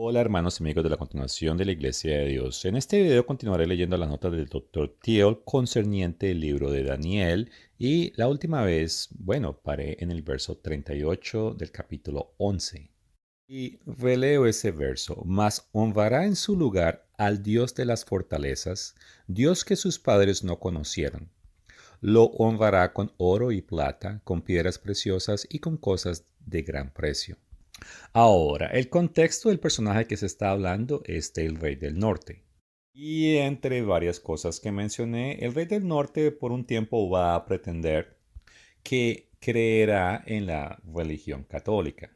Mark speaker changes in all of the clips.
Speaker 1: Hola hermanos y amigos de la continuación de la Iglesia de Dios. En este video continuaré leyendo la nota del Dr. Thiel concerniente el libro de Daniel y la última vez, paré en el verso 38 del capítulo 11. Y releo ese verso, mas honrará en su lugar al Dios de las fortalezas, Dios que sus padres no conocieron. Lo honrará con oro y plata, con piedras preciosas y con cosas de gran precio. Ahora, el contexto del personaje que se está hablando es del Rey del Norte. Y entre varias cosas que mencioné, el Rey del Norte por un tiempo va a pretender que creerá en la religión católica.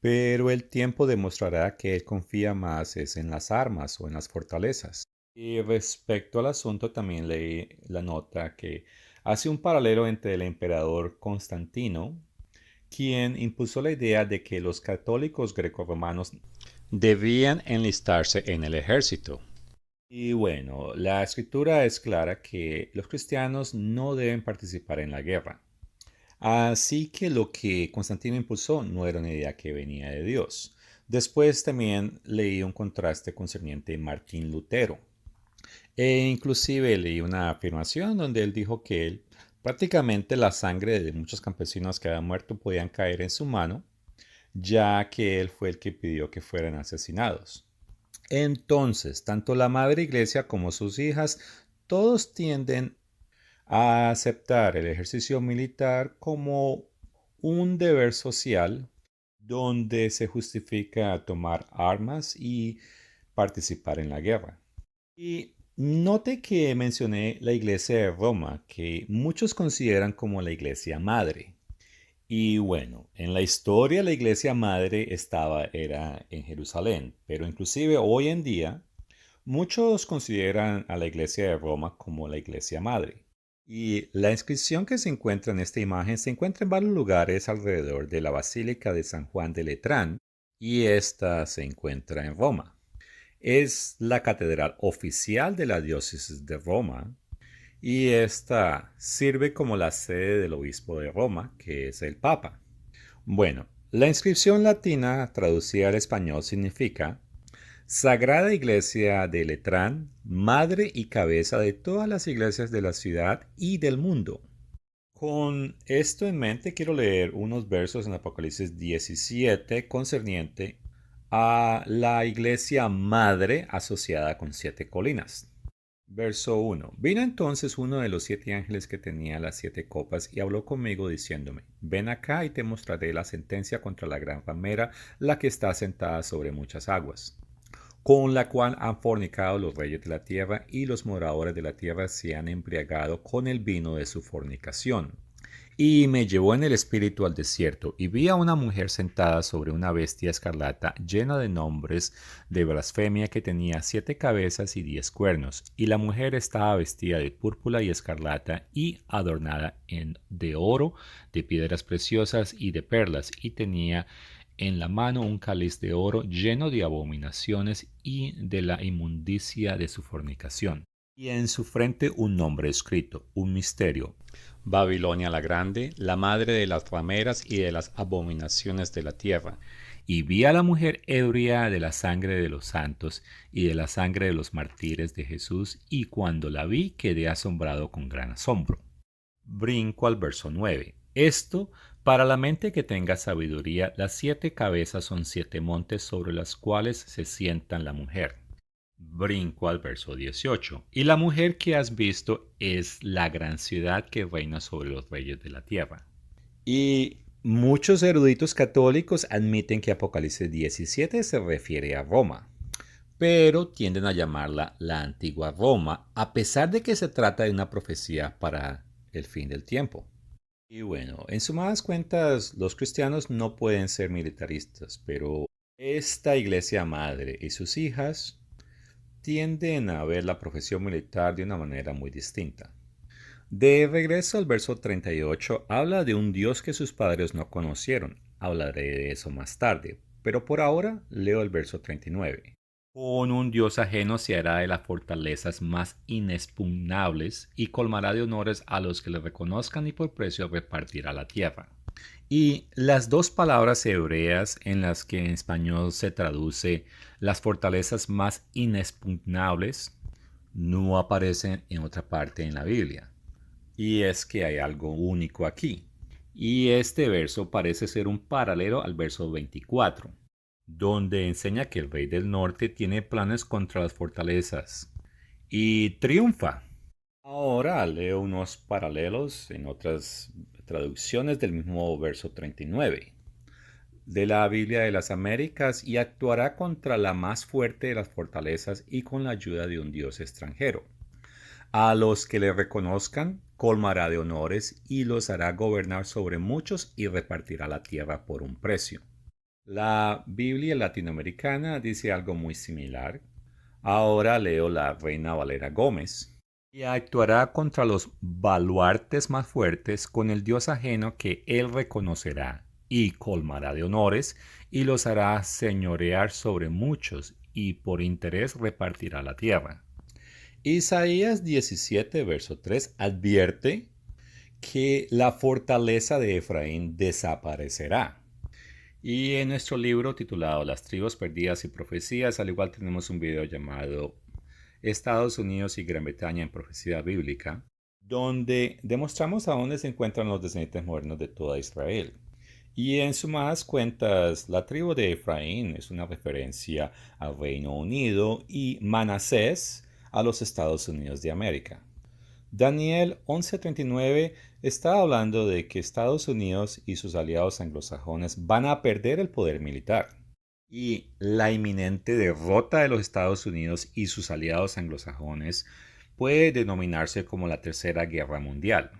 Speaker 1: Pero el tiempo demostrará que él confía más es en las armas o en las fortalezas. Y respecto al asunto, también leí la nota que hace un paralelo entre el emperador Constantino, quien impuso la idea de que los católicos grecorromanos debían enlistarse en el ejército. Y bueno, la escritura es clara que los cristianos no deben participar en la guerra. Así que lo que Constantino impulsó no era una idea que venía de Dios. Después también leí un contraste concerniente a Martín Lutero. E inclusive leí una afirmación donde él dijo que prácticamente la sangre de muchos campesinos que habían muerto podían caer en su mano, ya que él fue el que pidió que fueran asesinados. Entonces, tanto la Madre Iglesia como sus hijas, todos tienden a aceptar el ejercicio militar como un deber social donde se justifica tomar armas y participar en la guerra. Y note que mencioné la iglesia de Roma, que muchos consideran como la iglesia madre. Y bueno, en la historia la iglesia madre era en Jerusalén, pero inclusive hoy en día muchos consideran a la iglesia de Roma como la iglesia madre. Y la inscripción que se encuentra en esta imagen se encuentra en varios lugares alrededor de la Basílica de San Juan de Letrán, y esta se encuentra en Roma. Es la catedral oficial de la diócesis de Roma y esta sirve como la sede del obispo de Roma, que es el Papa. Bueno, la inscripción latina traducida al español significa Sagrada Iglesia de Letrán, madre y cabeza de todas las iglesias de la ciudad y del mundo. Con esto en mente quiero leer unos versos en Apocalipsis 17 concerniente a la iglesia madre asociada con siete colinas. Verso 1. Vino entonces uno de los siete ángeles que tenía las siete copas y habló conmigo diciéndome, ven acá y te mostraré la sentencia contra la gran ramera, la que está sentada sobre muchas aguas, con la cual han fornicado los reyes de la tierra y los moradores de la tierra se han embriagado con el vino de su fornicación. Y me llevó en el espíritu al desierto, y vi a una mujer sentada sobre una bestia escarlata llena de nombres de blasfemia que tenía 7 cabezas y 10 cuernos, y la mujer estaba vestida de púrpura y escarlata y adornada de oro, de piedras preciosas y de perlas, y tenía en la mano un cáliz de oro lleno de abominaciones y de la inmundicia de su fornicación. Y en su frente un nombre escrito, un misterio, Babilonia la Grande, la madre de las rameras y de las abominaciones de la tierra. Y vi a la mujer ebria de la sangre de los santos y de la sangre de los mártires de Jesús, y cuando la vi quedé asombrado con gran asombro. Brinco al verso 9. Esto, para la mente que tenga sabiduría, las 7 cabezas son 7 montes sobre los cuales se sientan la mujer. Brinco al verso 18. Y la mujer que has visto es la gran ciudad que reina sobre los reyes de la tierra. Y muchos eruditos católicos admiten que Apocalipsis 17 se refiere a Roma, pero tienden a llamarla la antigua Roma, a pesar de que se trata de una profecía para el fin del tiempo. Y bueno, en sumadas cuentas, los cristianos no pueden ser militaristas, pero esta iglesia madre y sus hijas tienden a ver la profesión militar de una manera muy distinta. De regreso al verso 38, habla de un Dios que sus padres no conocieron. Hablaré de eso más tarde, pero por ahora leo el verso 39. Con un Dios ajeno se hará de las fortalezas más inexpugnables y colmará de honores a los que le reconozcan y por precio repartirá la tierra. Y las dos palabras hebreas en las que en español se traduce las fortalezas más inexpugnables no aparecen en otra parte en la Biblia. Y es que hay algo único aquí. Y este verso parece ser un paralelo al verso 24, donde enseña que el rey del norte tiene planes contra las fortalezas y triunfa. Ahora leo unos paralelos en otras traducciones del mismo verso 39 de la Biblia de las Américas y actuará contra la más fuerte de las fortalezas y con la ayuda de un dios extranjero. A los que le reconozcan, colmará de honores y los hará gobernar sobre muchos y repartirá la tierra por un precio. La Biblia latinoamericana dice algo muy similar. Ahora leo la Reina Valera Gómez. Y actuará contra los baluartes más fuertes con el Dios ajeno que él reconocerá, y colmará de honores, y los hará señorear sobre muchos, y por interés repartirá la tierra. Isaías 17, verso 3 advierte que la fortaleza de Efraín desaparecerá. Y en nuestro libro titulado Las tribus perdidas y profecías, al igual tenemos un video llamado Estados Unidos y Gran Bretaña en profecía bíblica, donde demostramos a dónde se encuentran los descendientes modernos de toda Israel. Y en sumadas cuentas, la tribu de Efraín es una referencia al Reino Unido y Manasés a los Estados Unidos de América. Daniel 11:39 está hablando de que Estados Unidos y sus aliados anglosajones van a perder el poder militar. Y la inminente derrota de los Estados Unidos y sus aliados anglosajones puede denominarse como la Tercera Guerra Mundial.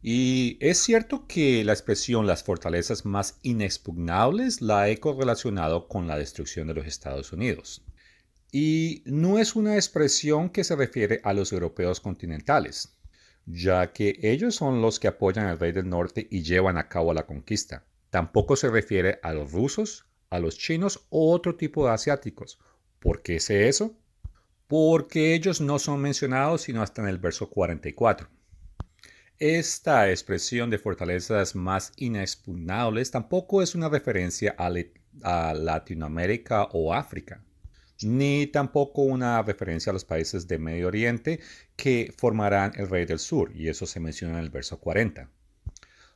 Speaker 1: Y es cierto que la expresión las fortalezas más inexpugnables la he correlacionado con la destrucción de los Estados Unidos. Y no es una expresión que se refiere a los europeos continentales, ya que ellos son los que apoyan al rey del norte y llevan a cabo la conquista. Tampoco se refiere a los rusos, a los chinos o otro tipo de asiáticos. ¿Por qué sé eso? Porque ellos no son mencionados sino hasta en el verso 44. Esta expresión de fortalezas más inexpugnables tampoco es una referencia a Latinoamérica o África, ni tampoco una referencia a los países de Medio Oriente que formarán el rey del sur, y eso se menciona en el verso 40.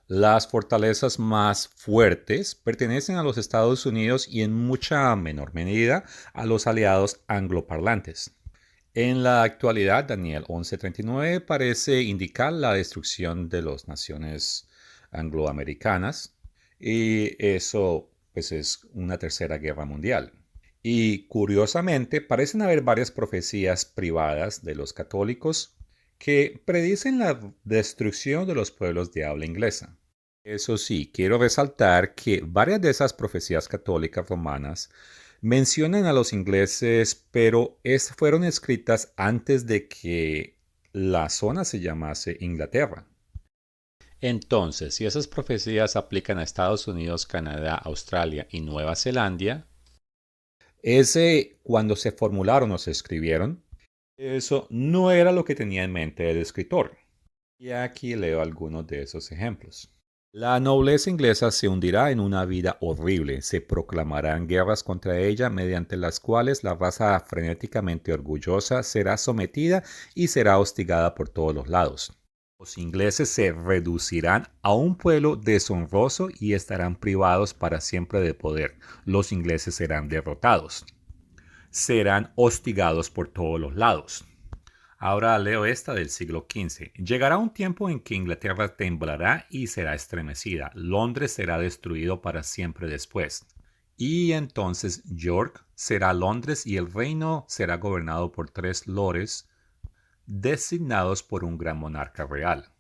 Speaker 1: Las fortalezas más fuertes pertenecen a los Estados Unidos y en mucha menor medida a los aliados angloparlantes. En la actualidad, Daniel 11:39 parece indicar la destrucción de las naciones angloamericanas y eso pues es una tercera guerra mundial. Y curiosamente, parecen haber varias profecías privadas de los católicos que predicen la destrucción de los pueblos de habla inglesa. Eso sí, quiero resaltar que varias de esas profecías católicas romanas mencionan a los ingleses, pero fueron escritas antes de que la zona se llamase Inglaterra. Entonces, si esas profecías aplican a Estados Unidos, Canadá, Australia y Nueva Zelanda, ese cuando se formularon o se escribieron, eso no era lo que tenía en mente el escritor. Y aquí leo algunos de esos ejemplos. La nobleza inglesa se hundirá en una vida horrible, se proclamarán guerras contra ella mediante las cuales la raza frenéticamente orgullosa será sometida y será hostigada por todos los lados. Los ingleses se reducirán a un pueblo deshonroso y estarán privados para siempre de poder. Los ingleses serán derrotados. Serán hostigados por todos los lados. Ahora leo esta del siglo XV. Llegará un tiempo en que Inglaterra temblará y será estremecida. Londres será destruido para siempre después. Y entonces York será Londres y el reino será gobernado por 3 lores designados por un gran monarca real.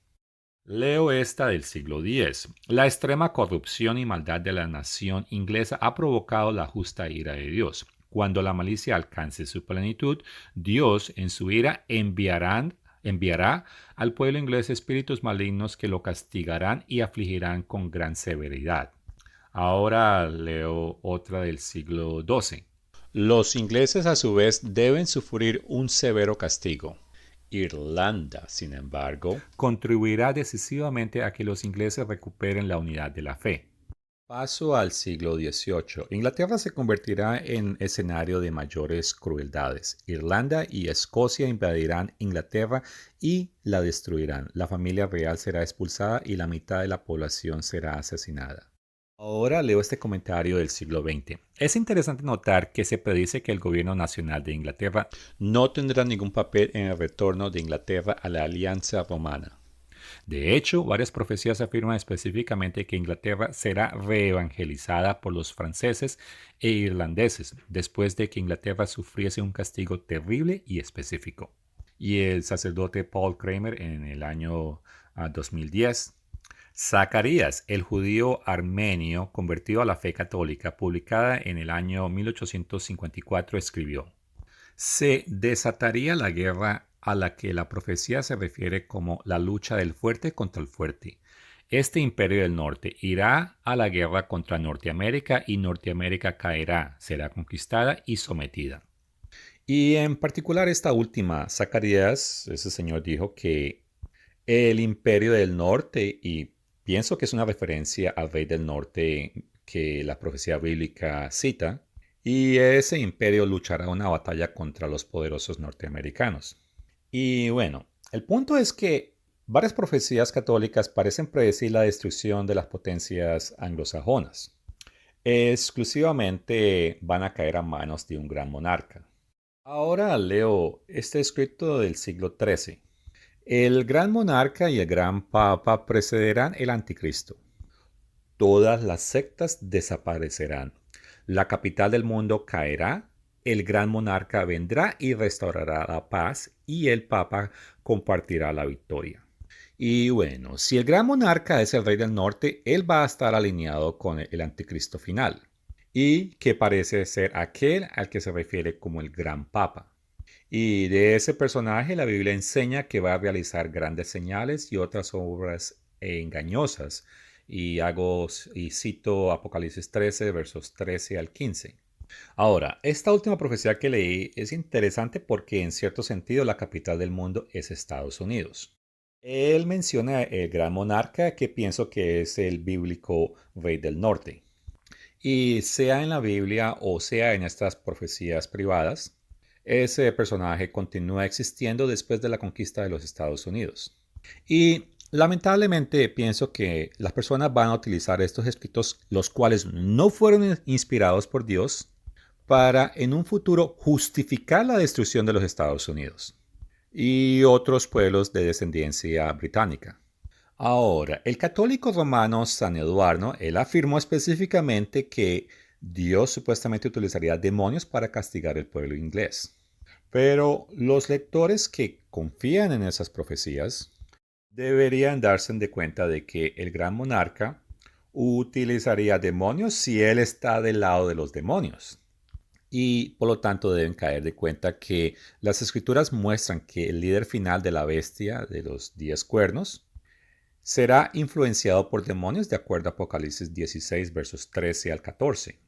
Speaker 1: Leo esta del siglo X. La extrema corrupción y maldad de la nación inglesa ha provocado la justa ira de Dios. Cuando la malicia alcance su plenitud, Dios en su ira enviará al pueblo inglés espíritus malignos que lo castigarán y afligirán con gran severidad. Ahora leo otra del siglo XII. Los ingleses a su vez deben sufrir un severo castigo. Irlanda, sin embargo, contribuirá decisivamente a que los ingleses recuperen la unidad de la fe. Paso al siglo XVIII. Inglaterra se convertirá en escenario de mayores crueldades. Irlanda y Escocia invadirán Inglaterra y la destruirán. La familia real será expulsada y la mitad de la población será asesinada. Ahora leo este comentario del siglo XX. Es interesante notar que se predice que el gobierno nacional de Inglaterra no tendrá ningún papel en el retorno de Inglaterra a la alianza romana. De hecho, varias profecías afirman específicamente que Inglaterra será reevangelizada por los franceses e irlandeses después de que Inglaterra sufriese un castigo terrible y específico. Y el sacerdote Paul Kramer en el año 2010. Zacarías, el judío armenio convertido a la fe católica, publicada en el año 1854, escribió: se desataría la guerra a la que la profecía se refiere como la lucha del fuerte contra el fuerte. Este imperio del norte irá a la guerra contra Norteamérica y Norteamérica caerá, será conquistada y sometida. Y en particular esta última, Zacarías, ese señor dijo que el imperio del norte, y pienso que es una referencia al rey del norte que la profecía bíblica cita, y ese imperio luchará una batalla contra los poderosos norteamericanos. Y bueno, el punto es que varias profecías católicas parecen predecir la destrucción de las potencias anglosajonas. Exclusivamente van a caer a manos de un gran monarca. Ahora leo este escrito del siglo XIII. El gran monarca y el gran papa precederán el anticristo. Todas las sectas desaparecerán. La capital del mundo caerá, el gran monarca vendrá y restaurará la paz y el papa compartirá la victoria. Y bueno, si el gran monarca es el rey del norte, él va a estar alineado con el anticristo final, y que parece ser aquel al que se refiere como el gran papa. Y de ese personaje la Biblia enseña que va a realizar grandes señales y otras obras engañosas. Y cito Apocalipsis 13, versos 13 al 15. Ahora, esta última profecía que leí es interesante porque en cierto sentido la capital del mundo es Estados Unidos. Él menciona el gran monarca que pienso que es el bíblico rey del norte. Y sea en la Biblia o sea en estas profecías privadas, ese personaje continúa existiendo después de la conquista de los Estados Unidos. Y lamentablemente pienso que las personas van a utilizar estos escritos, los cuales no fueron inspirados por Dios, para en un futuro justificar la destrucción de los Estados Unidos y otros pueblos de descendencia británica. Ahora, el católico romano San Eduardo, él afirmó específicamente que Dios supuestamente utilizaría demonios para castigar el pueblo inglés. Pero los lectores que confían en esas profecías deberían darse de cuenta de que el gran monarca utilizaría demonios si él está del lado de los demonios. Y por lo tanto deben caer de cuenta que las escrituras muestran que el líder final de la bestia de los 10 cuernos será influenciado por demonios de acuerdo a Apocalipsis 16 versos 13 al 14.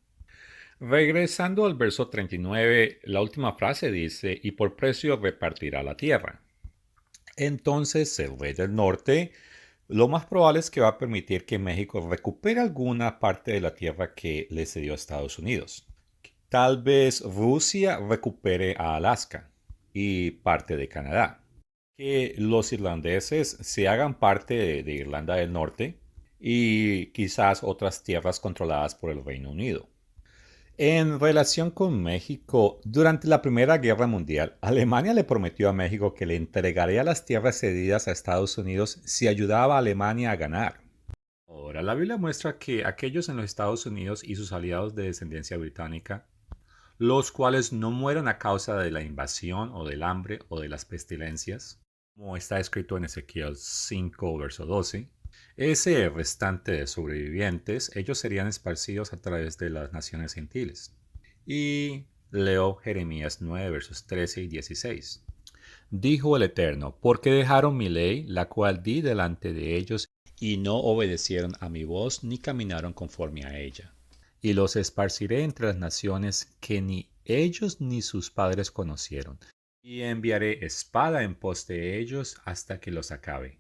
Speaker 1: Regresando al verso 39, la última frase dice, y por precio repartirá la tierra. Entonces el rey del norte, lo más probable es que va a permitir que México recupere alguna parte de la tierra que le cedió a Estados Unidos. Tal vez Rusia recupere a Alaska y parte de Canadá. Que los irlandeses se hagan parte de Irlanda del Norte y quizás otras tierras controladas por el Reino Unido. En relación con México, durante la Primera Guerra Mundial, Alemania le prometió a México que le entregaría las tierras cedidas a Estados Unidos si ayudaba a Alemania a ganar. Ahora, la Biblia muestra que aquellos en los Estados Unidos y sus aliados de descendencia británica, los cuales no mueran a causa de la invasión o del hambre o de las pestilencias, como está escrito en Ezequiel 5, verso 12, ese restante de sobrevivientes, ellos serían esparcidos a través de las naciones gentiles. Y leo Jeremías 9, versos 13 y 16. Dijo el Eterno, porque dejaron mi ley, la cual di delante de ellos, y no obedecieron a mi voz, ni caminaron conforme a ella. Y los esparciré entre las naciones que ni ellos ni sus padres conocieron, y enviaré espada en pos de ellos hasta que los acabe.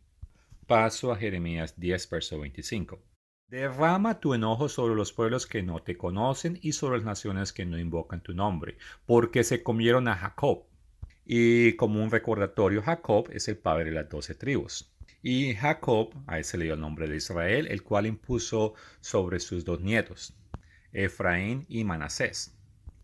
Speaker 1: Paso a Jeremías 10, verso 25. Derrama tu enojo sobre los pueblos que no te conocen y sobre las naciones que no invocan tu nombre, porque se comieron a Jacob. Y como un recordatorio, Jacob es el padre de las 12 tribus. Y Jacob, a él se le dio el nombre de Israel, el cual impuso sobre sus dos nietos, Efraín y Manasés.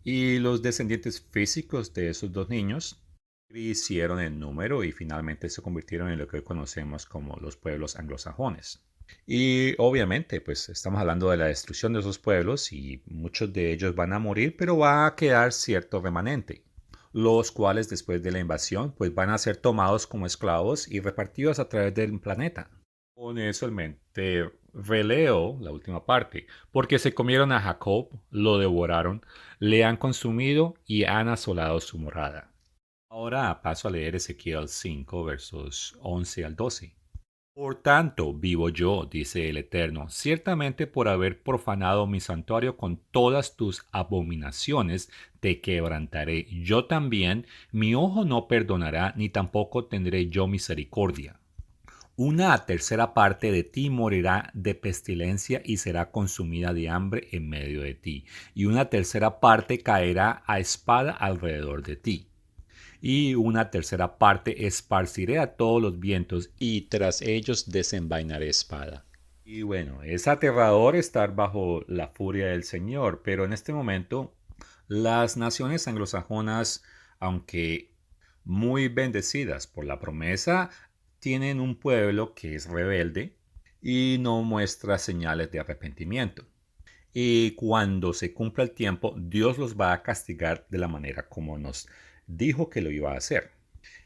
Speaker 1: Y los descendientes físicos de esos dos niños crecieron en número y finalmente se convirtieron en lo que hoy conocemos como los pueblos anglosajones. Y obviamente, pues estamos hablando de la destrucción de esos pueblos y muchos de ellos van a morir, pero va a quedar cierto remanente, los cuales después de la invasión pues van a ser tomados como esclavos y repartidos a través del planeta. Con eso en mente, releo la última parte, porque se comieron a Jacob, lo devoraron, le han consumido y han asolado su morada. Ahora paso a leer Ezequiel 5, versos 11 al 12. Por tanto, vivo yo, dice el Eterno, ciertamente por haber profanado mi santuario con todas tus abominaciones, te quebrantaré yo también, mi ojo no perdonará, ni tampoco tendré yo misericordia. Una tercera parte de ti morirá de pestilencia y será consumida de hambre en medio de ti, y una tercera parte caerá a espada alrededor de ti y una tercera parte esparciré a todos los vientos, y tras ellos desenvainaré espada. Y bueno, es aterrador estar bajo la furia del Señor, pero en este momento las naciones anglosajonas, aunque muy bendecidas por la promesa, tienen un pueblo que es rebelde y no muestra señales de arrepentimiento. Y cuando se cumpla el tiempo, Dios los va a castigar de la manera como nos dijo que lo iba a hacer.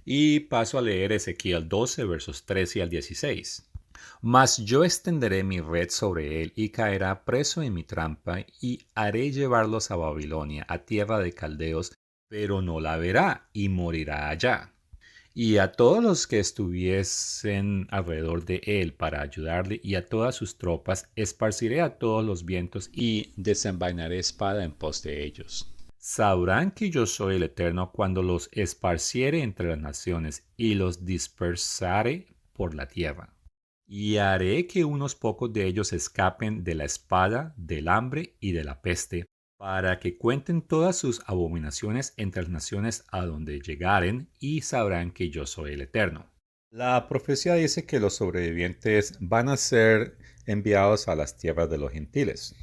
Speaker 1: Y paso a leer Ezequiel 12, versos 13 al 16. Mas yo extenderé mi red sobre él y caerá preso en mi trampa y haré llevarlos a Babilonia, a tierra de caldeos, pero no la verá y morirá allá. Y a todos los que estuviesen alrededor de él para ayudarle y a todas sus tropas, esparciré a todos los vientos y desenvainaré espada en pos de ellos. Sabrán que yo soy el Eterno cuando los esparciere entre las naciones y los dispersare por la tierra. Y haré que unos pocos de ellos escapen de la espada, del hambre y de la peste, para que cuenten todas sus abominaciones entre las naciones a donde llegaren, y sabrán que yo soy el Eterno. La profecía dice que los sobrevivientes van a ser enviados a las tierras de los gentiles.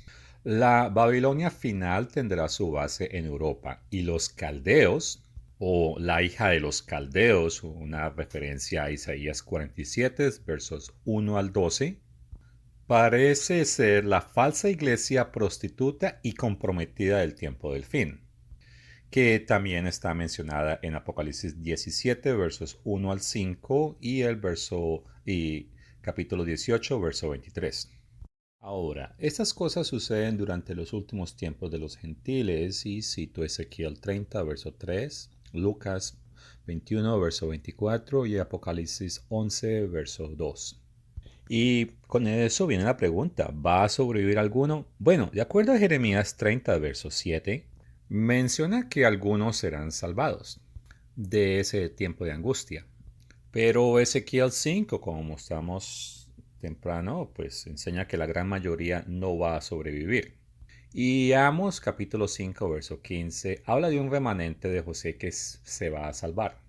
Speaker 1: La Babilonia final tendrá su base en Europa y los caldeos, o la hija de los caldeos, una referencia a Isaías 47, versos 1 al 12, parece ser la falsa iglesia prostituta y comprometida del tiempo del fin, que también está mencionada en Apocalipsis 17, versos 1 al 5 y capítulo 18, verso 23. Ahora, estas cosas suceden durante los últimos tiempos de los gentiles y cito Ezequiel 30, verso 3, Lucas 21, verso 24 y Apocalipsis 11, verso 2. Y con eso viene la pregunta, ¿va a sobrevivir alguno? Bueno, de acuerdo a Jeremías 30, verso 7, menciona que algunos serán salvados de ese tiempo de angustia. Pero Ezequiel 5, como mostramos temprano, pues enseña que la gran mayoría no va a sobrevivir. Y Amos capítulo 5, verso 15, habla de un remanente de José que se va a salvar.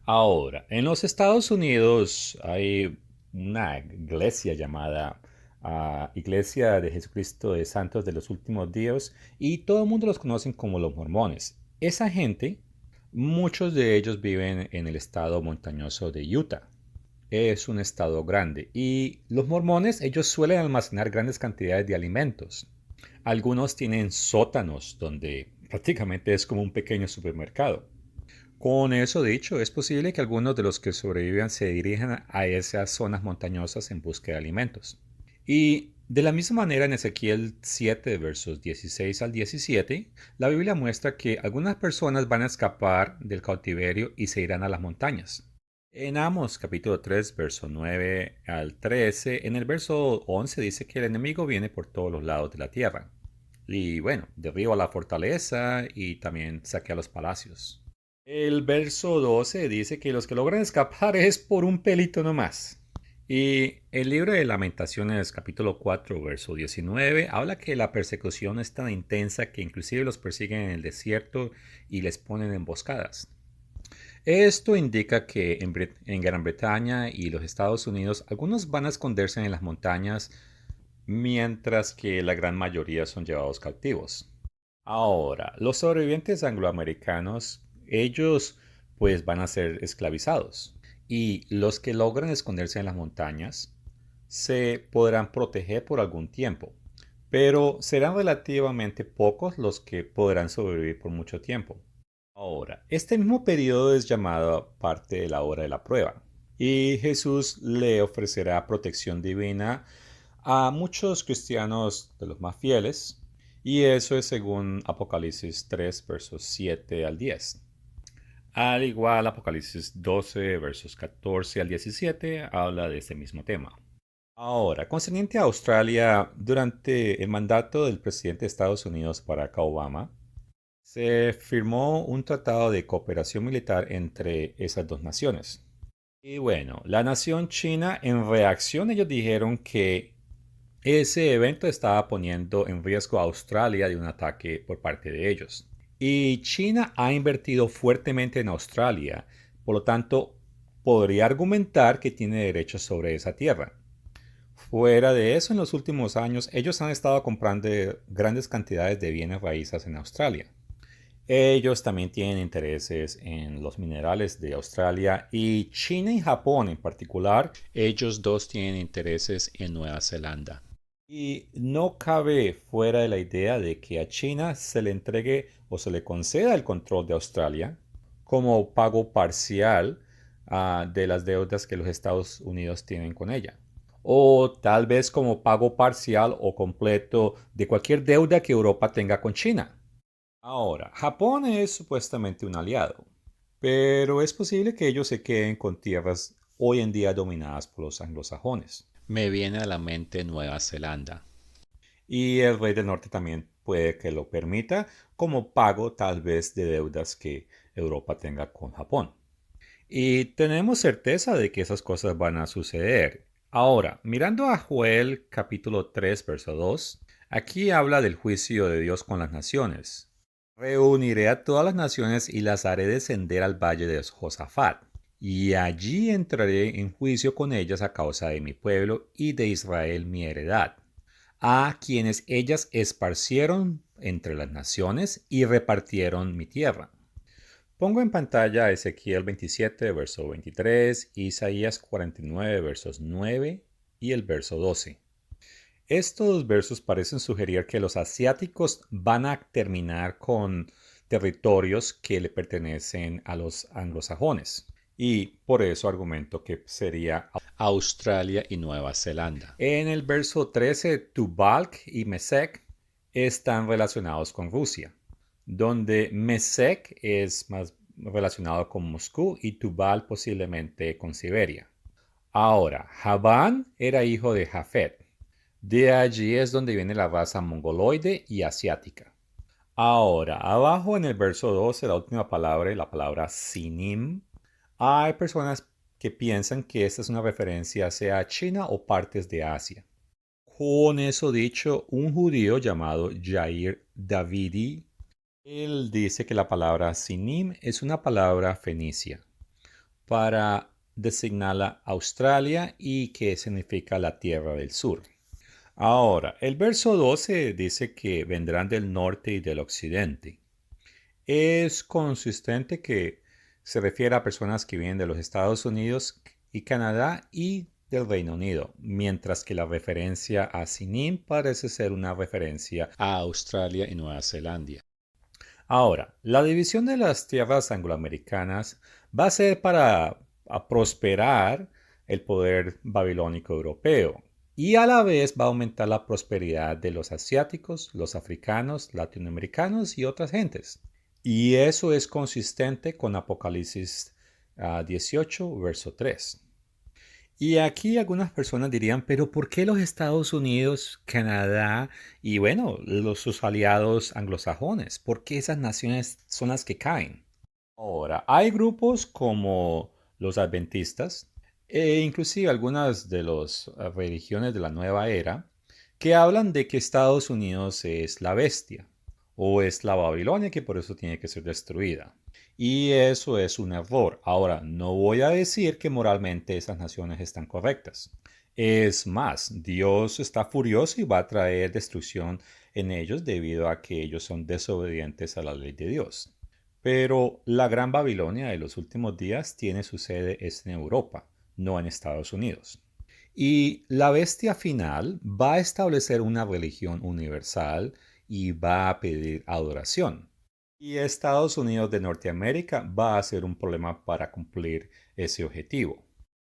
Speaker 1: Ahora, en los Estados Unidos hay una iglesia llamada Iglesia de Jesucristo de Santos de los Últimos Días y todo el mundo los conocen como los mormones. Esa gente, muchos de ellos viven en el estado montañoso de Utah. Es un estado grande y los mormones, ellos suelen almacenar grandes cantidades de alimentos. Algunos tienen sótanos donde prácticamente es como un pequeño supermercado. Con eso dicho, es posible que algunos de los que sobrevivan se dirijan a esas zonas montañosas en busca de alimentos. Y de la misma manera en Ezequiel 7, versos 16 al 17, la Biblia muestra que algunas personas van a escapar del cautiverio y se irán a las montañas. En Amos capítulo 3, verso 9 al 13, en el verso 11 dice que el enemigo viene por todos los lados de la tierra. Y bueno, derriba la fortaleza y también saquea los palacios. El verso 12 dice que los que logran escapar es por un pelito nomás. Y el libro de Lamentaciones, capítulo 4, verso 19, habla que la persecución es tan intensa que inclusive los persiguen en el desierto y les ponen emboscadas. Esto indica que en Gran Bretaña y los Estados Unidos algunos van a esconderse en las montañas mientras que la gran mayoría son llevados cautivos. Ahora, los sobrevivientes angloamericanos, ellos pues van a ser esclavizados. Y los que logran esconderse en las montañas se podrán proteger por algún tiempo. Pero serán relativamente pocos los que podrán sobrevivir por mucho tiempo. Ahora, este mismo periodo es llamado parte de la hora de la prueba. Y Jesús le ofrecerá protección divina a muchos cristianos de los más fieles, y eso es según Apocalipsis 3, versos 7 al 10. Al igual, Apocalipsis 12, versos 14 al 17, habla de este mismo tema. Ahora, concerniente a Australia, durante el mandato del presidente de Estados Unidos, Barack Obama, se firmó un tratado de cooperación militar entre esas dos naciones. Y bueno, la nación china, en reacción, ellos dijeron que ese evento estaba poniendo en riesgo a Australia de un ataque por parte de ellos. Y China ha invertido fuertemente en Australia, por lo tanto, podría argumentar que tiene derechos sobre esa tierra. Fuera de eso, en los últimos años, ellos han estado comprando grandes cantidades de bienes raíces en Australia. Ellos también tienen intereses en los minerales de Australia y China y Japón en particular. Ellos dos tienen intereses en Nueva Zelanda. Y no cabe fuera de la idea de que a China se le entregue o se le conceda el control de Australia como pago parcial de las deudas que los Estados Unidos tienen con ella. O tal vez como pago parcial o completo de cualquier deuda que Europa tenga con China. Ahora, Japón es supuestamente un aliado, pero es posible que ellos se queden con tierras hoy en día dominadas por los anglosajones. Me viene a la mente Nueva Zelanda. Y el rey del norte también puede que lo permita como pago tal vez de deudas que Europa tenga con Japón. Y tenemos certeza de que esas cosas van a suceder. Ahora, mirando a Joel capítulo 3, verso 2, aquí habla del juicio de Dios con las naciones. Reuniré a todas las naciones y las haré descender al valle de Josafat, y allí entraré en juicio con ellas a causa de mi pueblo y de Israel mi heredad, a quienes ellas esparcieron entre las naciones y repartieron mi tierra. Pongo en pantalla Ezequiel 27, verso 23, Isaías 49, versos 9 y el verso 12. Estos versos parecen sugerir que los asiáticos van a terminar con territorios que le pertenecen a los anglosajones. Y por eso argumento que sería Australia y Nueva Zelanda. En el verso 13, Tubalc y Mesec están relacionados con Rusia, donde Mesec es más relacionado con Moscú y Tubal posiblemente con Siberia. Ahora, Javán era hijo de Jafet. De allí es donde viene la raza mongoloide y asiática. Ahora, abajo en el verso 12, la última palabra, la palabra sinim, hay personas que piensan que esta es una referencia sea a China o partes de Asia. Con eso dicho, un judío llamado Jair Davidi, él dice que la palabra sinim es una palabra fenicia para designar a Australia y que significa la tierra del sur. Ahora, el verso 12 dice que vendrán del norte y del occidente. Es consistente que se refiere a personas que vienen de los Estados Unidos y Canadá y del Reino Unido, mientras que la referencia a Sinim parece ser una referencia a Australia y Nueva Zelanda. Ahora, la división de las tierras angloamericanas va a ser para prosperar el poder babilónico europeo y a la vez va a aumentar la prosperidad de los asiáticos, los africanos, latinoamericanos y otras gentes. Y eso es consistente con Apocalipsis 18, verso 3. Y aquí algunas personas dirían, pero ¿por qué los Estados Unidos, Canadá y bueno, sus aliados anglosajones? ¿Por qué esas naciones son las que caen? Ahora, hay grupos como los adventistas e inclusive algunas de las religiones de la nueva era que hablan de que Estados Unidos es la bestia o es la Babilonia que por eso tiene que ser destruida. Y eso es un error. Ahora, no voy a decir que moralmente esas naciones están correctas. Es más, Dios está furioso y va a traer destrucción en ellos debido a que ellos son desobedientes a la ley de Dios. Pero la Gran Babilonia de los últimos días tiene su sede en Europa, no en Estados Unidos. Y la bestia final va a establecer una religión universal y va a pedir adoración. Y Estados Unidos de Norteamérica va a ser un problema para cumplir ese objetivo.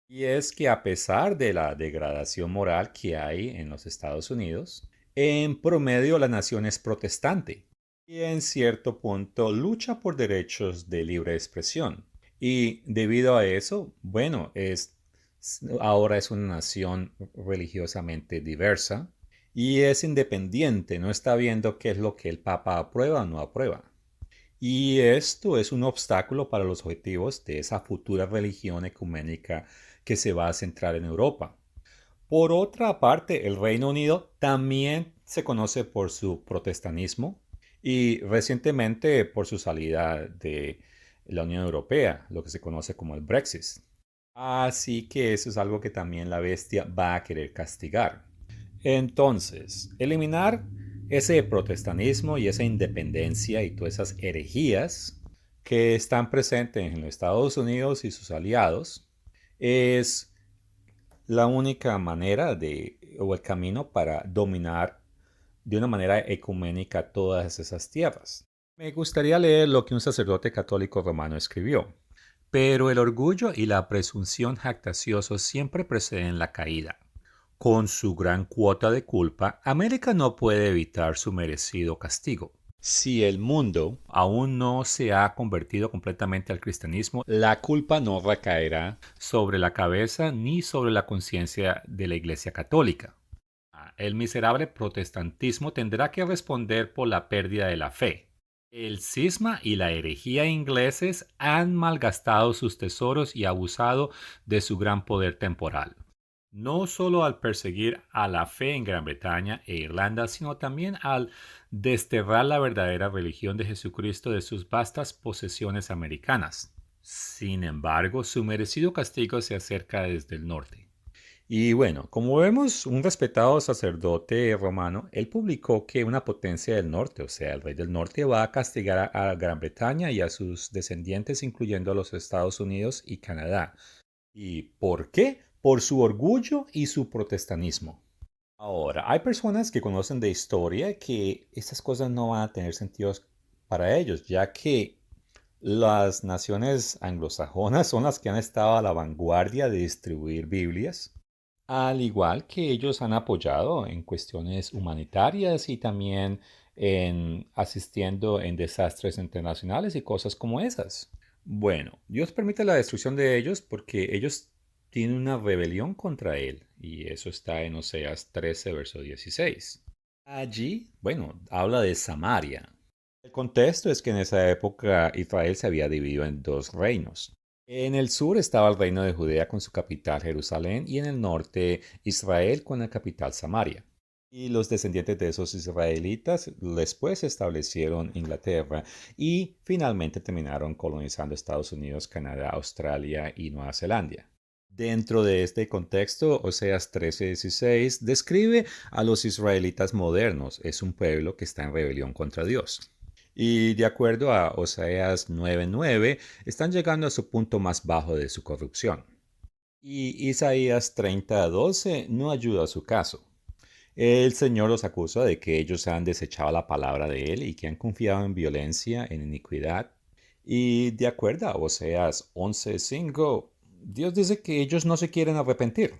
Speaker 1: Y es que a pesar de la degradación moral que hay en los Estados Unidos, en promedio la nación es protestante y en cierto punto lucha por derechos de libre expresión. Y debido a eso, bueno, ahora es una nación religiosamente diversa y es independiente, no está viendo qué es lo que el Papa aprueba o no aprueba. Y esto es un obstáculo para los objetivos de esa futura religión ecuménica que se va a centrar en Europa. Por otra parte, el Reino Unido también se conoce por su protestanismo y recientemente por su salida de la Unión Europea, lo que se conoce como el Brexit. Así que eso es algo que también la bestia va a querer castigar. Entonces, eliminar ese protestanismo y esa independencia y todas esas herejías que están presentes en los Estados Unidos y sus aliados es la única manera o el camino para dominar de una manera ecuménica todas esas tierras. Me gustaría leer lo que un sacerdote católico romano escribió. Pero el orgullo y la presunción jactanciosos siempre preceden la caída. Con su gran cuota de culpa, América no puede evitar su merecido castigo. Si el mundo aún no se ha convertido completamente al cristianismo, la culpa no recaerá sobre la cabeza ni sobre la conciencia de la Iglesia Católica. El miserable protestantismo tendrá que responder por la pérdida de la fe. El cisma y la herejía ingleses han malgastado sus tesoros y abusado de su gran poder temporal, no solo al perseguir a la fe en Gran Bretaña e Irlanda, sino también al desterrar la verdadera religión de Jesucristo de sus vastas posesiones americanas. Sin embargo, su merecido castigo se acerca desde el norte. Y bueno, como vemos, un respetado sacerdote romano, él publicó que una potencia del norte, o sea, el rey del norte, va a castigar a Gran Bretaña y a sus descendientes, incluyendo a los Estados Unidos y Canadá. ¿Y por qué? Por su orgullo y su protestanismo. Ahora, hay personas que conocen de historia que estas cosas no van a tener sentido para ellos, ya que las naciones anglosajonas son las que han estado a la vanguardia de distribuir Biblias, al igual que ellos han apoyado en cuestiones humanitarias y también en asistiendo en desastres internacionales y cosas como esas. Bueno, Dios permite la destrucción de ellos porque ellos tienen una rebelión contra Él, y eso está en Oseas 13, verso 16. Allí, bueno, habla de Samaria. El contexto es que en esa época Israel se había dividido en dos reinos. En el sur estaba el reino de Judea con su capital Jerusalén y en el norte Israel con la capital Samaria. Y los descendientes de esos israelitas después se establecieron en Inglaterra y finalmente terminaron colonizando Estados Unidos, Canadá, Australia y Nueva Zelanda. Dentro de este contexto, Oseas 13:16 describe a los israelitas modernos. Es un pueblo que está en rebelión contra Dios. Y de acuerdo a Oseas 9:9, están llegando a su punto más bajo de su corrupción. Y Isaías 30:12 no ayuda a su caso. El Señor los acusa de que ellos han desechado la palabra de Él y que han confiado en violencia, en iniquidad. Y de acuerdo a Oseas 11:5, Dios dice que ellos no se quieren arrepentir.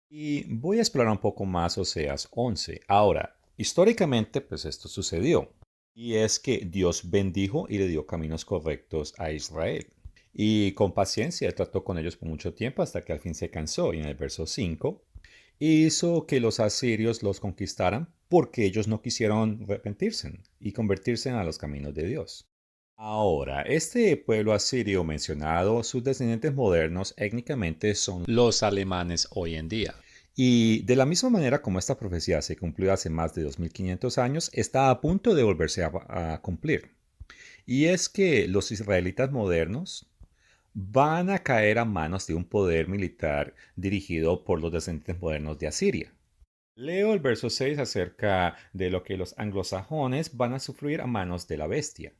Speaker 1: Y voy a explorar un poco más Oseas 11. Ahora, históricamente, pues esto sucedió. Y es que Dios bendijo y le dio caminos correctos a Israel. Y con paciencia trató con ellos por mucho tiempo hasta que al fin se cansó. Y en el verso 5 hizo que los asirios los conquistaran porque ellos no quisieron arrepentirse y convertirse a los caminos de Dios. Ahora, este pueblo asirio mencionado, sus descendientes modernos étnicamente son los alemanes hoy en día. Y de la misma manera como esta profecía se cumplió hace más de 2500 años, está a punto de volverse a cumplir. Y es que los israelitas modernos van a caer a manos de un poder militar dirigido por los descendientes modernos de Asiria. Leo el verso 6 acerca de lo que los anglosajones van a sufrir a manos de la bestia.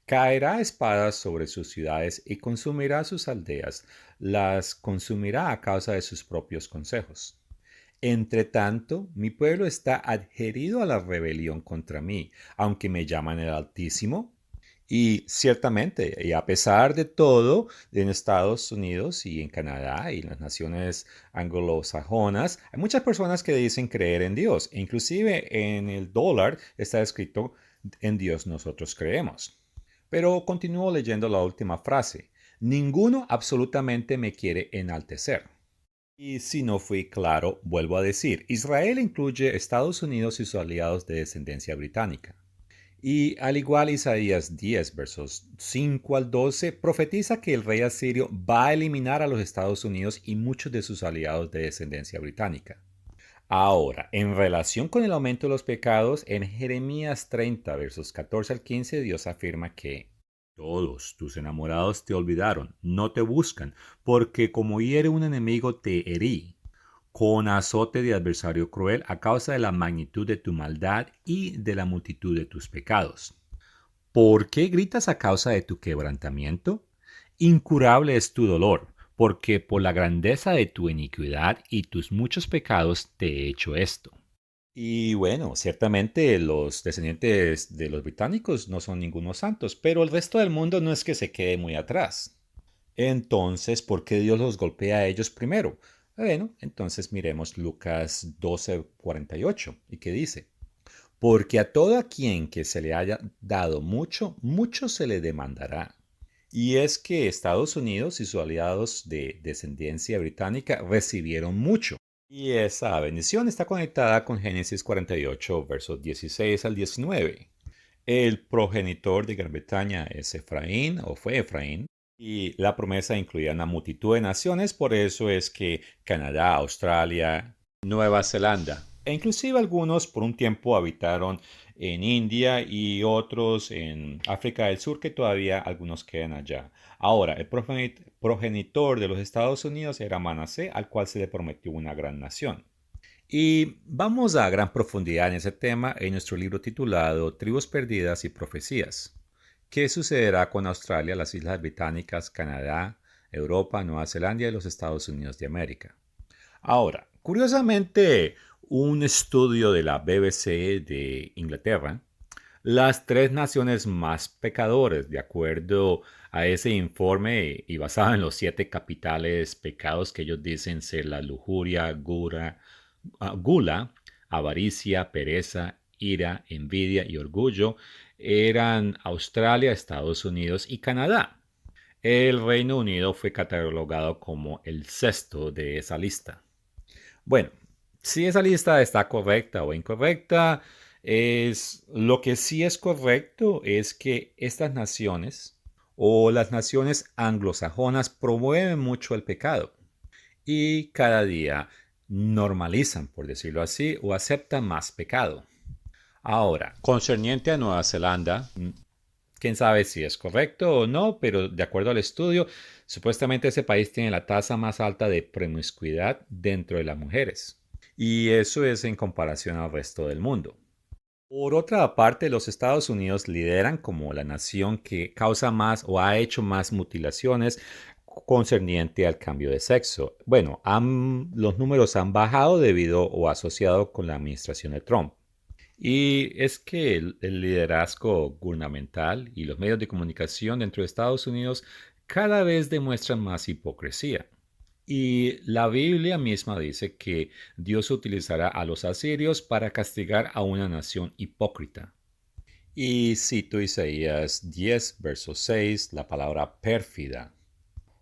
Speaker 1: Caerá a espadas sobre sus ciudades y consumirá sus aldeas, las consumirá a causa de sus propios consejos. Entre tanto, mi pueblo está adherido a la rebelión contra mí, aunque me llaman el Altísimo. Y ciertamente, y a pesar de todo, en Estados Unidos y en Canadá y en las naciones anglosajonas, hay muchas personas que dicen creer en Dios. E inclusive en el dólar está escrito, en Dios nosotros creemos. Pero continúo leyendo la última frase. Ninguno absolutamente me quiere enaltecer. Y si no fui claro, vuelvo a decir, Israel incluye Estados Unidos y sus aliados de descendencia británica. Y al igual Isaías 10, versos 5 al 12, profetiza que el rey asirio va a eliminar a los Estados Unidos y muchos de sus aliados de descendencia británica. Ahora, en relación con el aumento de los pecados, en Jeremías 30, versos 14 al 15, Dios afirma que todos tus enamorados te olvidaron, no te buscan, porque como hiere un enemigo te herí, con azote de adversario cruel a causa de la magnitud de tu maldad y de la multitud de tus pecados. ¿Por qué gritas a causa de tu quebrantamiento? Incurable es tu dolor, porque por la grandeza de tu iniquidad y tus muchos pecados te he hecho esto. Y bueno, ciertamente los descendientes de los británicos no son ningunos santos, pero el resto del mundo no es que se quede muy atrás. Entonces, ¿por qué Dios los golpea a ellos primero? Bueno, entonces miremos Lucas 12:48 y qué dice. Porque a todo a quien que se le haya dado mucho, mucho se le demandará. Y es que Estados Unidos y sus aliados de descendencia británica recibieron mucho. Y esa bendición está conectada con Génesis 48, versos 16 al 19. El progenitor de Gran Bretaña es Efraín, o fue Efraín, y la promesa incluía una multitud de naciones, por eso es que Canadá, Australia, Nueva Zelanda, e inclusive algunos por un tiempo habitaron en India y otros en África del Sur, que todavía algunos quedan allá. Ahora, el progenitor de los Estados Unidos era Manasé, al cual se le prometió una gran nación. Y vamos a gran profundidad en ese tema en nuestro libro titulado Tribus Perdidas y Profecías. ¿Qué sucederá con Australia, las Islas Británicas, Canadá, Europa, Nueva Zelanda y los Estados Unidos de América? Ahora, curiosamente, un estudio de la BBC de Inglaterra, las tres naciones más pecadores, de acuerdo a ese informe y basado en los 7 capitales pecados que ellos dicen ser la lujuria, gula, avaricia, pereza, ira, envidia y orgullo, eran Australia, Estados Unidos y Canadá. El Reino Unido fue catalogado como el sexto de esa lista. Bueno, si esa lista está correcta o incorrecta, es lo que sí es correcto es que estas naciones o las naciones anglosajonas promueven mucho el pecado y cada día normalizan, por decirlo así, o aceptan más pecado. Ahora, concerniente a Nueva Zelanda, quién sabe si es correcto o no, pero de acuerdo al estudio, supuestamente ese país tiene la tasa más alta de promiscuidad dentro de las mujeres. Y eso es en comparación al resto del mundo. Por otra parte, los Estados Unidos lideran como la nación que causa más o ha hecho más mutilaciones concerniente al cambio de sexo. Bueno, los números han bajado debido o asociado con la administración de Trump. Y es que el liderazgo gubernamental y los medios de comunicación dentro de Estados Unidos cada vez demuestran más hipocresía. Y la Biblia misma dice que Dios utilizará a los asirios para castigar a una nación hipócrita. Y cito Isaías 10, verso 6, la palabra pérfida.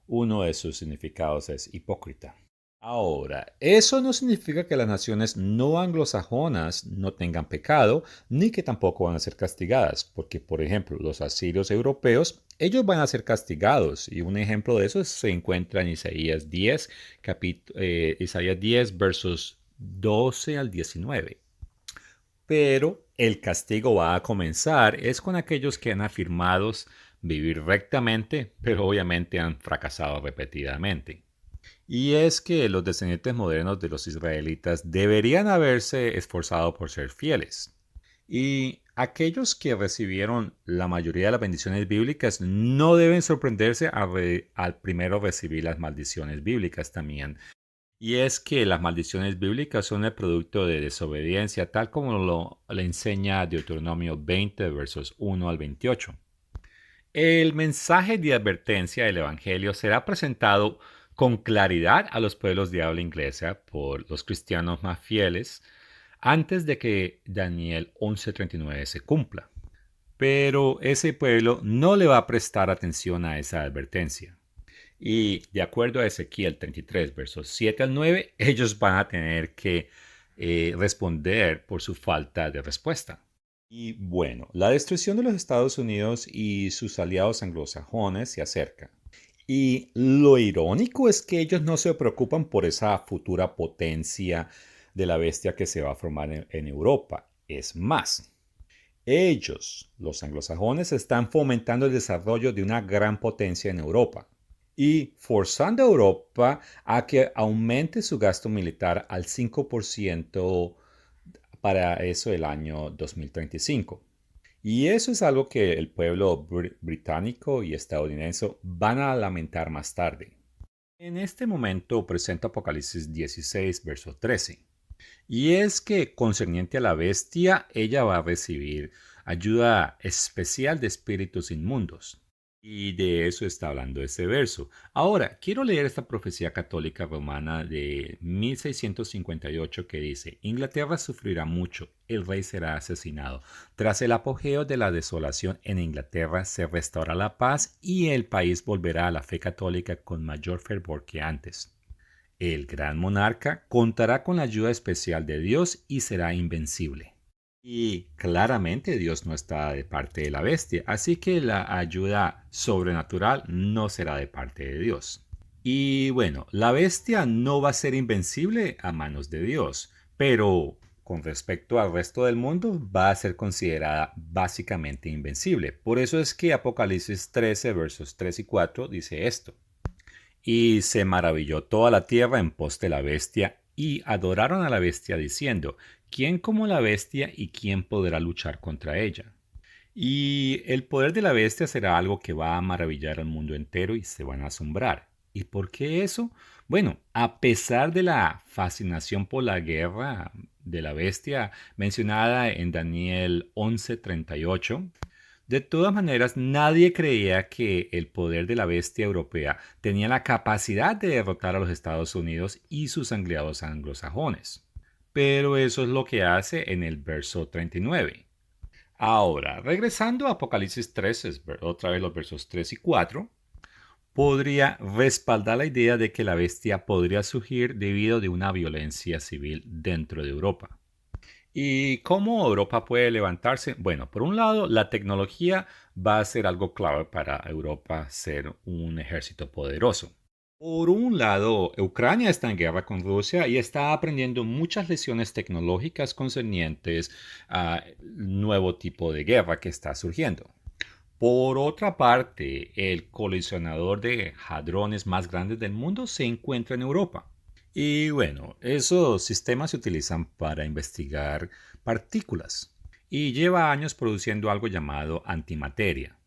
Speaker 1: Uno de sus significados es hipócrita. Ahora, eso no significa que las naciones no anglosajonas no tengan pecado, ni que tampoco van a ser castigadas, porque, por ejemplo, los asirios europeos, ellos van a ser castigados, y un ejemplo de eso se encuentra en Isaías 10, Isaías 10, versos 12 al 19. Pero el castigo va a comenzar es con aquellos que han afirmado vivir rectamente, pero obviamente han fracasado repetidamente. Y es que los descendientes modernos de los israelitas deberían haberse esforzado por ser fieles. Y aquellos que recibieron la mayoría de las bendiciones bíblicas no deben sorprenderse al primero recibir las maldiciones bíblicas también. Y es que las maldiciones bíblicas son el producto de desobediencia, tal como lo le enseña Deuteronomio 20, versos 1 al 28. El mensaje de advertencia del Evangelio será presentado con claridad a los pueblos de habla inglesa por los cristianos más fieles antes de que Daniel 11:39 se cumpla. Pero ese pueblo no le va a prestar atención a esa advertencia. Y de acuerdo a Ezequiel 33, versos 7 al 9, ellos van a tener que responder por su falta de respuesta. Y bueno, la destrucción de los Estados Unidos y sus aliados anglosajones se acerca. Y lo irónico es que ellos no se preocupan por esa futura potencia de la bestia que se va a formar en Europa. Es más, ellos, los anglosajones, están fomentando el desarrollo de una gran potencia en Europa y forzando a Europa a que aumente su gasto militar al 5% para eso el año 2035. Y eso es algo que el pueblo británico y estadounidense van a lamentar más tarde. En este momento presenta Apocalipsis 16, verso 13. Y es que concerniente a la bestia, ella va a recibir ayuda especial de espíritus inmundos. Y de eso está hablando ese verso. Ahora, quiero leer esta profecía católica romana de 1658 que dice, Inglaterra sufrirá mucho, el rey será asesinado. Tras el apogeo de la desolación en Inglaterra se restaura la paz y el país volverá a la fe católica con mayor fervor que antes. El gran monarca contará con la ayuda especial de Dios y será invencible. Y claramente Dios no está de parte de la bestia, así que la ayuda sobrenatural no será de parte de Dios. Y bueno, la bestia no va a ser invencible a manos de Dios, pero con respecto al resto del mundo va a ser considerada básicamente invencible. Por eso es que Apocalipsis 13, versos 3 y 4 dice esto. Y se maravilló toda la tierra en pos de la bestia, y adoraron a la bestia diciendo, ¿quién como la bestia y quién podrá luchar contra ella? Y el poder de la bestia será algo que va a maravillar al mundo entero y se van a asombrar. ¿Y por qué eso? Bueno, a pesar de la fascinación por la guerra de la bestia mencionada en Daniel 11:38, de todas maneras, nadie creía que el poder de la bestia europea tenía la capacidad de derrotar a los Estados Unidos y sus aliados anglosajones. Pero eso es lo que hace en el verso 39. Ahora, regresando a Apocalipsis 3, otra vez los versos 3 y 4, podría respaldar la idea de que la bestia podría surgir debido de una violencia civil dentro de Europa. ¿Y cómo Europa puede levantarse? Bueno, por un lado, la tecnología va a ser algo clave para Europa ser un ejército poderoso. Por un lado, Ucrania está en guerra con Rusia y está aprendiendo muchas lecciones tecnológicas concernientes al nuevo tipo de guerra que está surgiendo. Por otra parte, el colisionador de hadrones más grandes del mundo se encuentra en Europa. Y bueno, esos sistemas se utilizan para investigar partículas y lleva años produciendo algo llamado antimateria.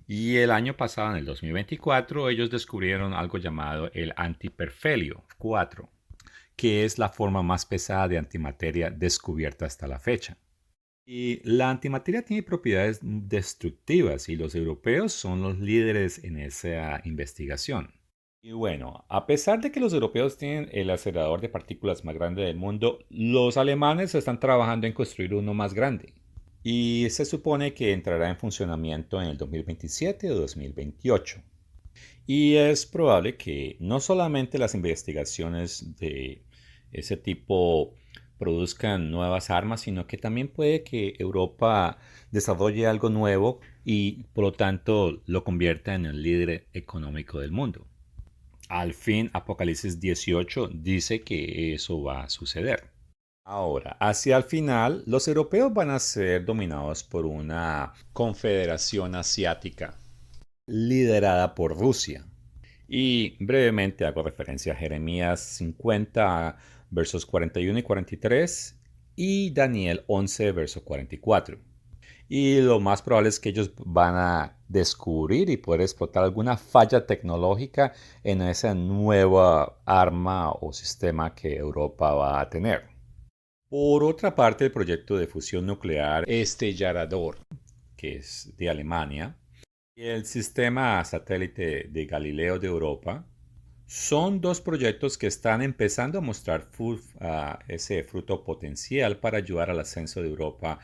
Speaker 1: Y el año pasado, en el 2024, ellos descubrieron algo llamado el antiperfelio 4, que es la forma más pesada de antimateria descubierta hasta la fecha. Y la antimateria tiene propiedades destructivas y los europeos son los líderes en esa investigación. Y bueno, a pesar de que los europeos tienen el acelerador de partículas más grande del mundo, los alemanes están trabajando en construir uno más grande. Y se supone que entrará en funcionamiento en el 2027 o 2028. Y es probable que no solamente las investigaciones de ese tipo produzcan nuevas armas, sino que también puede que Europa desarrolle algo nuevo y por lo tanto lo convierta en el líder económico del mundo. Al fin, Apocalipsis 18 dice que eso va a suceder. Ahora, hacia el final, los europeos van a ser dominados por una confederación asiática liderada por Rusia. Y brevemente hago referencia a Jeremías 50, versos 41 y 43 y Daniel 11, verso 44. Y lo más probable es que ellos van a descubrir y poder explotar alguna falla tecnológica en esa nueva arma o sistema que Europa va a tener. Por otra parte, el proyecto de fusión nuclear Estellarador, que es de Alemania, y el sistema satélite de Galileo de Europa, son dos proyectos que están empezando a mostrar ese fruto potencial para ayudar al ascenso de Europa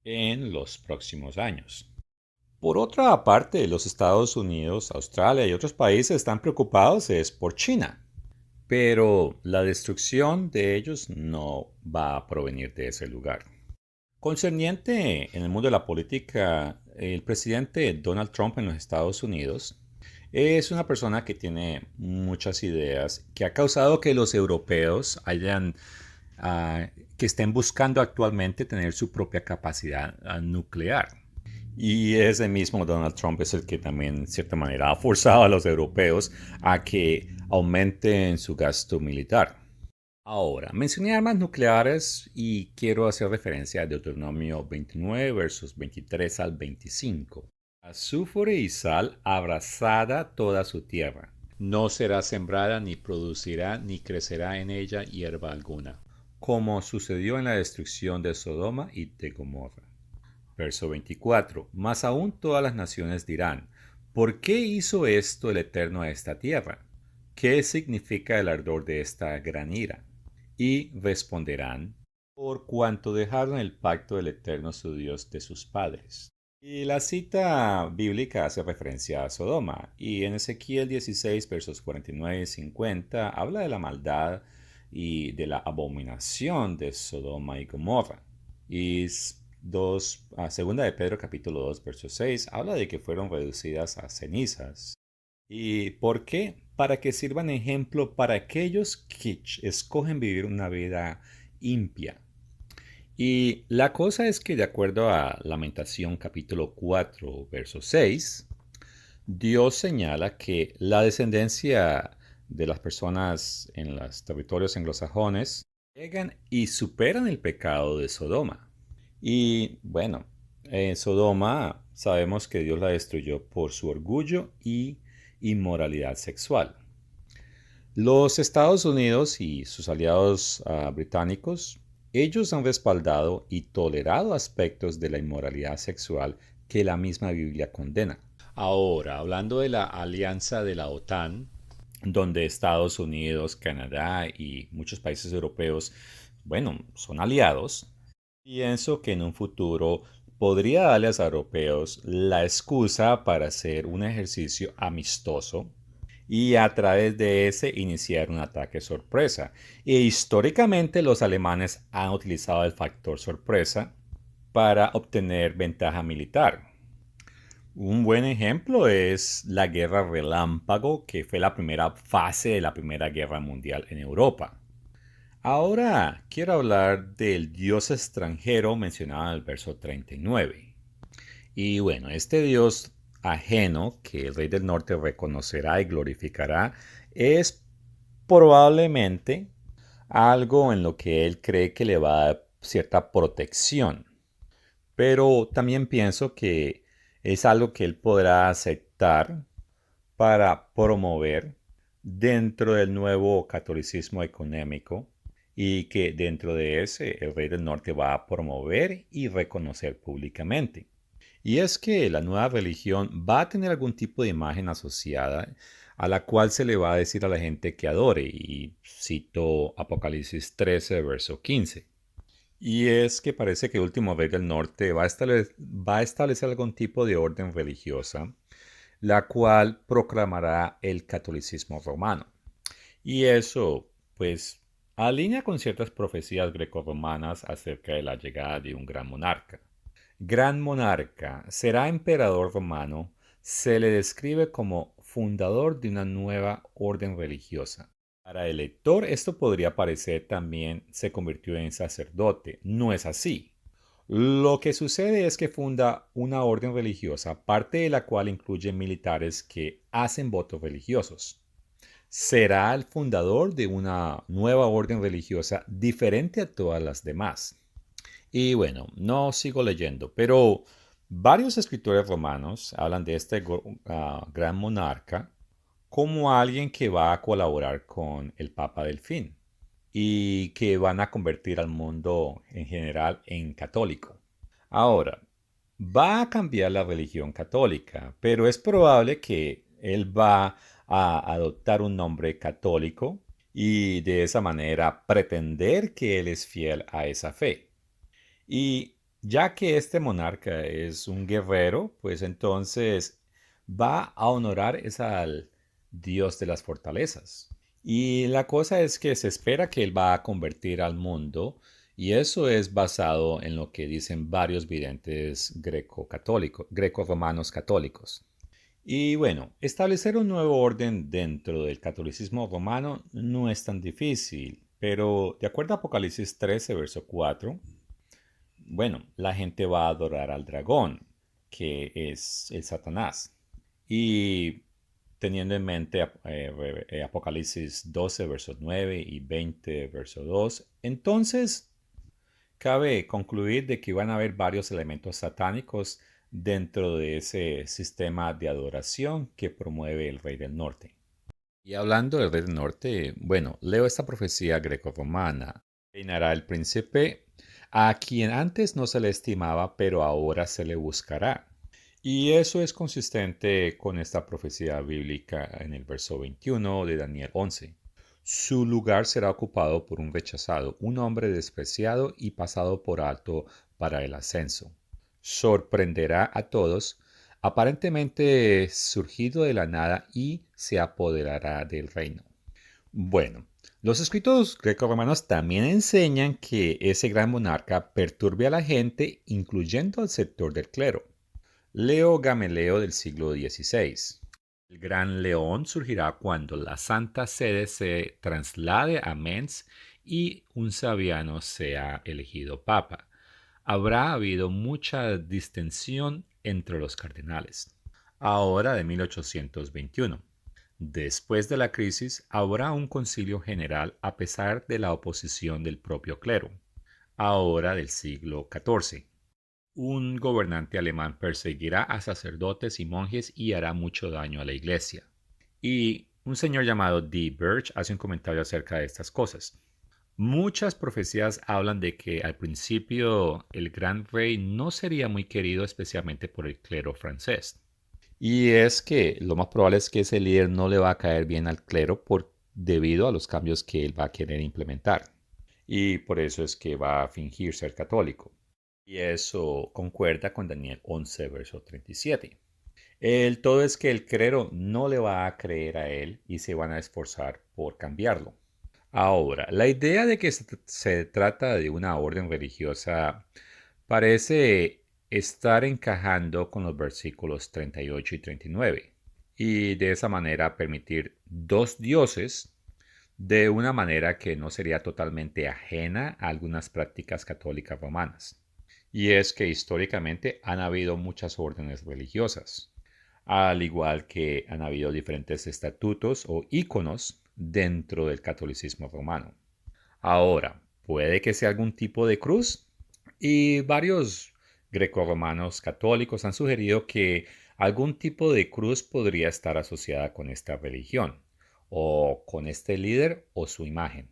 Speaker 1: en los próximos años. Por otra parte, los Estados Unidos, Australia y otros países están preocupados es por China, pero la destrucción de ellos no va a provenir de ese lugar. Concerniente en el mundo de la política, el presidente Donald Trump en los Estados Unidos es una persona que tiene muchas ideas, que ha causado que los europeos que estén buscando actualmente tener su propia capacidad nuclear. Y ese mismo Donald Trump es el que también, en cierta manera, ha forzado a los europeos a que aumenten su gasto militar. Ahora, mencioné armas nucleares y quiero hacer referencia a Deuteronomio 29, versos 23 al 25. Azufre y sal abrazada toda su tierra. No será sembrada, ni producirá, ni crecerá en ella hierba alguna, como sucedió en la destrucción de Sodoma y de Gomorra. Verso 24. Mas aún todas las naciones dirán, ¿por qué hizo esto el Eterno a esta tierra? ¿Qué significa el ardor de esta gran ira? Y responderán, por cuanto dejaron el pacto del Eterno su Dios de sus padres. Y la cita bíblica hace referencia a Sodoma, y en Ezequiel 16, versos 49 y 50, habla de la maldad y de la abominación de Sodoma y Gomorra. Y segunda de Pedro capítulo 2, verso 6, habla de que fueron reducidas a cenizas. ¿Y por qué? Para que sirvan ejemplo para aquellos que escogen vivir una vida impia. Y la cosa es que de acuerdo a Lamentación capítulo 4, verso 6, Dios señala que la descendencia de las personas en los territorios anglosajones llegan y superan el pecado de Sodoma. Y bueno, en Sodoma sabemos que Dios la destruyó por su orgullo y inmoralidad sexual. Los Estados Unidos y sus aliados británicos, ellos han respaldado y tolerado aspectos de la inmoralidad sexual que la misma Biblia condena. Ahora, hablando de la alianza de la OTAN, donde Estados Unidos, Canadá y muchos países europeos, bueno, son aliados, pienso que en un futuro podría darle a los europeos la excusa para hacer un ejercicio amistoso y a través de ese iniciar un ataque sorpresa. Y históricamente los alemanes han utilizado el factor sorpresa para obtener ventaja militar. Un buen ejemplo es la Guerra Relámpago, que fue la primera fase de la Primera Guerra Mundial en Europa. Ahora quiero hablar del dios extranjero mencionado en el verso 39. Y bueno, este dios ajeno que el rey del norte reconocerá y glorificará es probablemente algo en lo que él cree que le va a dar cierta protección. Pero también pienso que es algo que él podrá aceptar para promover dentro del nuevo catolicismo económico y que dentro de ese el rey del norte va a promover y reconocer públicamente. Y es que la nueva religión va a tener algún tipo de imagen asociada a la cual se le va a decir a la gente que adore. Y cito Apocalipsis 13, verso 15. Y es que parece que el último rey del norte va a establecer algún tipo de orden religiosa la cual proclamará el catolicismo romano. Y eso, pues, alinea con ciertas profecías grecorromanas acerca de la llegada de un gran monarca. Gran monarca, será emperador romano, se le describe como fundador de una nueva orden religiosa. Para el lector esto podría parecer también se convirtió en sacerdote. No es así. Lo que sucede es que funda una orden religiosa, parte de la cual incluye militares que hacen votos religiosos. Será el fundador de una nueva orden religiosa diferente a todas las demás. Y bueno, no sigo leyendo, pero varios escritores romanos hablan de este gran monarca como alguien que va a colaborar con el Papa del fin y que van a convertir al mundo en general en católico. Ahora, va a cambiar la religión católica, pero es probable que él va a adoptar un nombre católico y de esa manera pretender que él es fiel a esa fe. Y ya que este monarca es un guerrero, pues entonces va a honorar al dios de las fortalezas. Y la cosa es que se espera que él va a convertir al mundo, y eso es basado en lo que dicen varios videntes greco-romanos católicos. Y bueno, establecer un nuevo orden dentro del catolicismo romano no es tan difícil, pero de acuerdo a Apocalipsis 13, verso 4, bueno, la gente va a adorar al dragón, que es el Satanás. Y teniendo en mente Apocalipsis 12, versos 9 y 20, verso 2, entonces cabe concluir de que van a haber varios elementos satánicos dentro de ese sistema de adoración que promueve el Rey del Norte. Y hablando del Rey del Norte, bueno, leo esta profecía greco-romana. Reinará el príncipe a quien antes no se le estimaba, pero ahora se le buscará. Y eso es consistente con esta profecía bíblica en el verso 21 de Daniel 11. Su lugar será ocupado por un rechazado, un hombre despreciado y pasado por alto para el ascenso. Sorprenderá a todos, aparentemente surgido de la nada, y se apoderará del reino. Bueno, los escritos grecorromanos también enseñan que ese gran monarca perturbe a la gente, incluyendo al sector del clero. Leo Gameleo del siglo XVI. El gran león surgirá cuando la Santa Sede se traslade a Mens y un sabiano sea elegido papa. Habrá habido mucha distensión entre los cardenales. Ahora de 1821. Después de la crisis habrá un concilio general a pesar de la oposición del propio clero. Ahora del siglo XIV. Un gobernante alemán perseguirá a sacerdotes y monjes y hará mucho daño a la iglesia. Y un señor llamado D. Birch hace un comentario acerca de estas cosas. Muchas profecías hablan de que al principio el gran rey no sería muy querido, especialmente por el clero francés. Y es que lo más probable es que ese líder no le va a caer bien al clero debido a los cambios que él va a querer implementar. Y por eso es que va a fingir ser católico. Y eso concuerda con Daniel 11, verso 37. El todo es que el clero no le va a creer a él y se van a esforzar por cambiarlo. Ahora, la idea de que se trata de una orden religiosa parece estar encajando con los versículos 38 y 39, y de esa manera permitir dos dioses de una manera que no sería totalmente ajena a algunas prácticas católicas romanas. Y es que históricamente han habido muchas órdenes religiosas, al igual que han habido diferentes estatutos o íconos dentro del catolicismo romano. Ahora, puede que sea algún tipo de cruz, y varios grecorromanos católicos han sugerido que algún tipo de cruz podría estar asociada con esta religión, o con este líder o su imagen.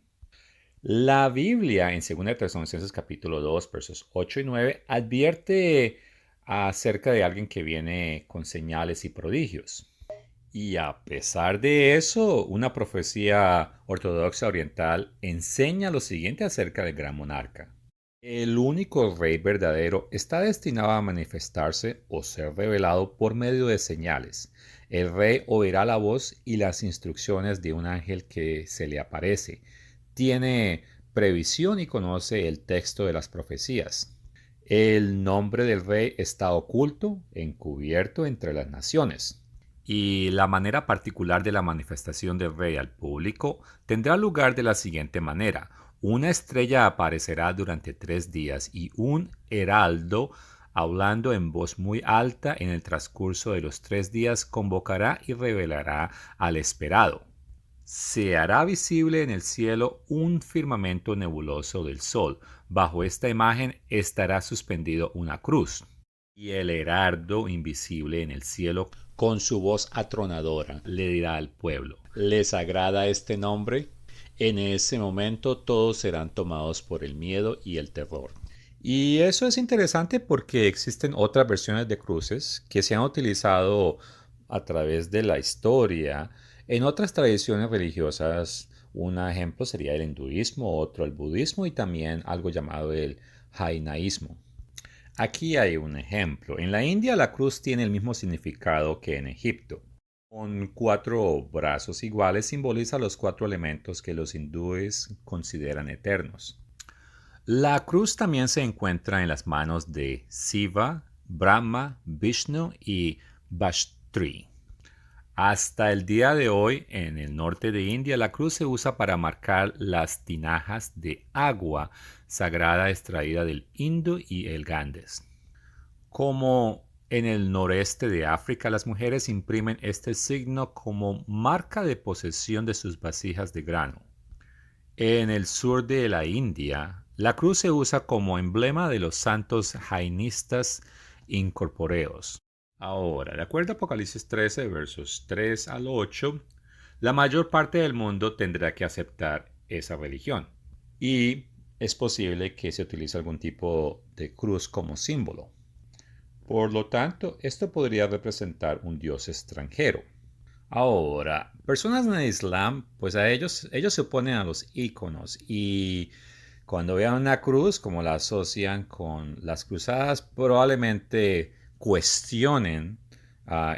Speaker 1: La Biblia en 2 Tesalonicenses capítulo 2 versos 8 y 9 advierte acerca de alguien que viene con señales y prodigios. Y a pesar de eso, una profecía ortodoxa oriental enseña lo siguiente acerca del gran monarca. El único rey verdadero está destinado a manifestarse o ser revelado por medio de señales, El rey oirá la voz y las instrucciones de un ángel que se le aparece. Tiene previsión y conoce el texto de las profecías. El nombre del rey está oculto, encubierto entre las naciones. Y la manera particular de la manifestación del rey al público tendrá lugar de la siguiente manera. Una estrella aparecerá durante 3 días y un heraldo, hablando en voz muy alta en el transcurso de los 3 días, convocará y revelará al esperado. Se hará visible en el cielo un firmamento nebuloso del sol. Bajo esta imagen estará suspendido una cruz. Y el heraldo invisible en el cielo, con su voz atronadora, le dirá al pueblo: ¿les agrada este nombre? En ese momento todos serán tomados por el miedo y el terror. Y eso es interesante porque existen otras versiones de cruces que se han utilizado a través de la historia en otras tradiciones religiosas. Un ejemplo sería el hinduismo, otro el budismo y también algo llamado el jainaísmo. Aquí hay un ejemplo. En la India la cruz tiene el mismo significado que en Egipto. Con 4 brazos iguales simboliza los 4 elementos que los hindúes consideran eternos. La cruz también se encuentra en las manos de Shiva, Brahma, Vishnu y Vashtri. Hasta el día de hoy, en el norte de India, la cruz se usa para marcar las tinajas de agua sagrada extraída del Indo y el Ganges. Como en el noreste de África, las mujeres imprimen este signo como marca de posesión de sus vasijas de grano. En el sur de la India, la cruz se usa como emblema de los santos jainistas incorpóreos. Ahora, de acuerdo a Apocalipsis 13, versos 3 al 8, la mayor parte del mundo tendrá que aceptar esa religión. Y es posible que se utilice algún tipo de cruz como símbolo. Por lo tanto, esto podría representar un dios extranjero. Ahora, personas en el Islam, pues ellos se oponen a los iconos y cuando vean una cruz, como la asocian con las cruzadas, probablemente cuestionen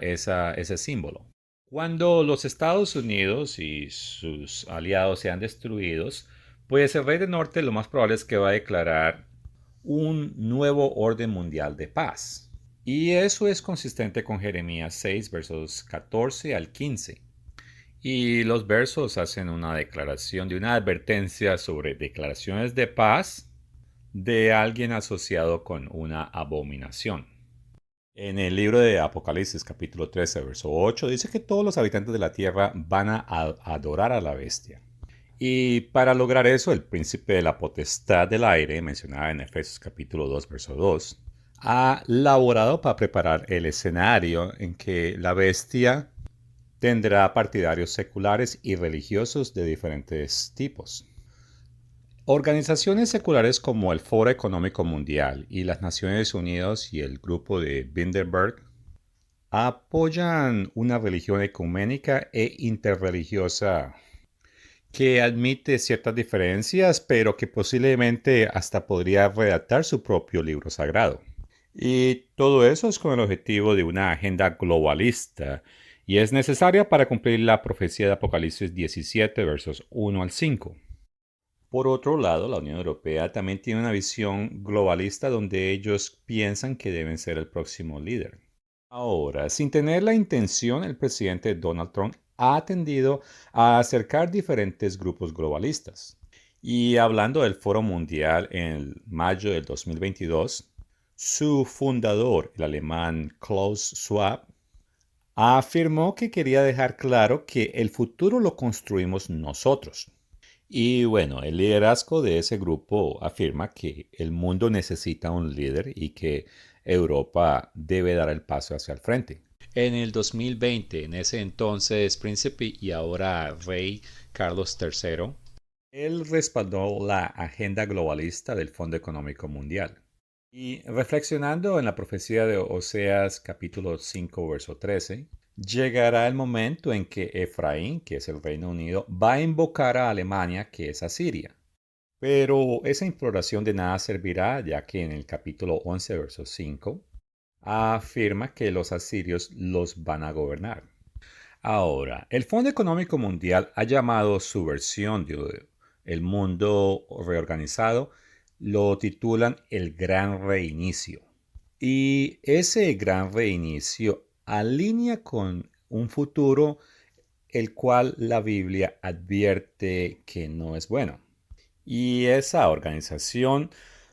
Speaker 1: ese símbolo. Cuando los Estados Unidos y sus aliados sean destruidos, pues el rey del norte lo más probable es que va a declarar un nuevo orden mundial de paz. Y eso es consistente con Jeremías 6, versos 14 al 15. Y los versos hacen una declaración de una advertencia sobre declaraciones de paz de alguien asociado con una abominación. En el libro de Apocalipsis capítulo 13, verso 8, dice que todos los habitantes de la tierra van a adorar a la bestia. Y para lograr eso, el príncipe de la potestad del aire, mencionado en Efesios capítulo 2, verso 2, ha laborado para preparar el escenario en que la bestia tendrá partidarios seculares y religiosos de diferentes tipos. Organizaciones seculares como el Foro Económico Mundial y las Naciones Unidas y el grupo de Bilderberg apoyan una religión ecuménica e interreligiosa que admite ciertas diferencias, pero que posiblemente hasta podría redactar su propio libro sagrado. Y todo eso es con el objetivo de una agenda globalista y es necesaria para cumplir la profecía de Apocalipsis 17, versos 1 al 5. Por otro lado, la Unión Europea también tiene una visión globalista donde ellos piensan que deben ser el próximo líder. Ahora, sin tener la intención, el presidente Donald Trump ha tendido a acercar diferentes grupos globalistas. Y hablando del Foro Mundial en mayo del 2022, su fundador, el alemán Klaus Schwab, afirmó que quería dejar claro que el futuro lo construimos nosotros. Y bueno, el liderazgo de ese grupo afirma que el mundo necesita un líder y que Europa debe dar el paso hacia el frente. En el 2020, en ese entonces príncipe y ahora rey Carlos III, él respaldó la agenda globalista del Fondo Económico Mundial. Y reflexionando en la profecía de Oseas capítulo 5, verso 13, llegará el momento en que Efraín, que es el Reino Unido, va a invocar a Alemania, que es Asiria. Pero esa imploración de nada servirá, ya que en el capítulo 11, verso 5, afirma que los asirios los van a gobernar. Ahora, el Fondo Económico Mundial ha llamado su versión de El Mundo Reorganizado, lo titulan El Gran Reinicio. Y ese gran reinicio alinea con un futuro el cual la Biblia advierte que no es bueno. Y esa organización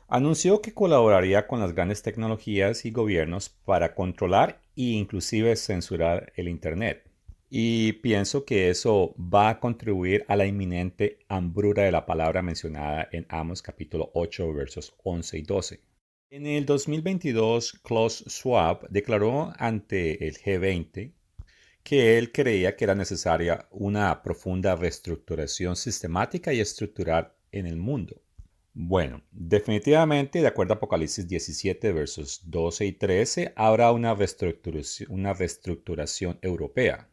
Speaker 1: anunció que colaboraría con las grandes tecnologías y gobiernos para controlar e inclusive censurar el Internet. Y pienso que eso va a contribuir a la inminente hambruna de la palabra mencionada en Amos capítulo 8 versos 11 y 12. En el 2022, Klaus Schwab declaró ante el G20 que él creía que era necesaria una profunda reestructuración sistemática y estructural en el mundo. Bueno, definitivamente, de acuerdo a Apocalipsis 17, versos 12 y 13, habrá una reestructuración europea.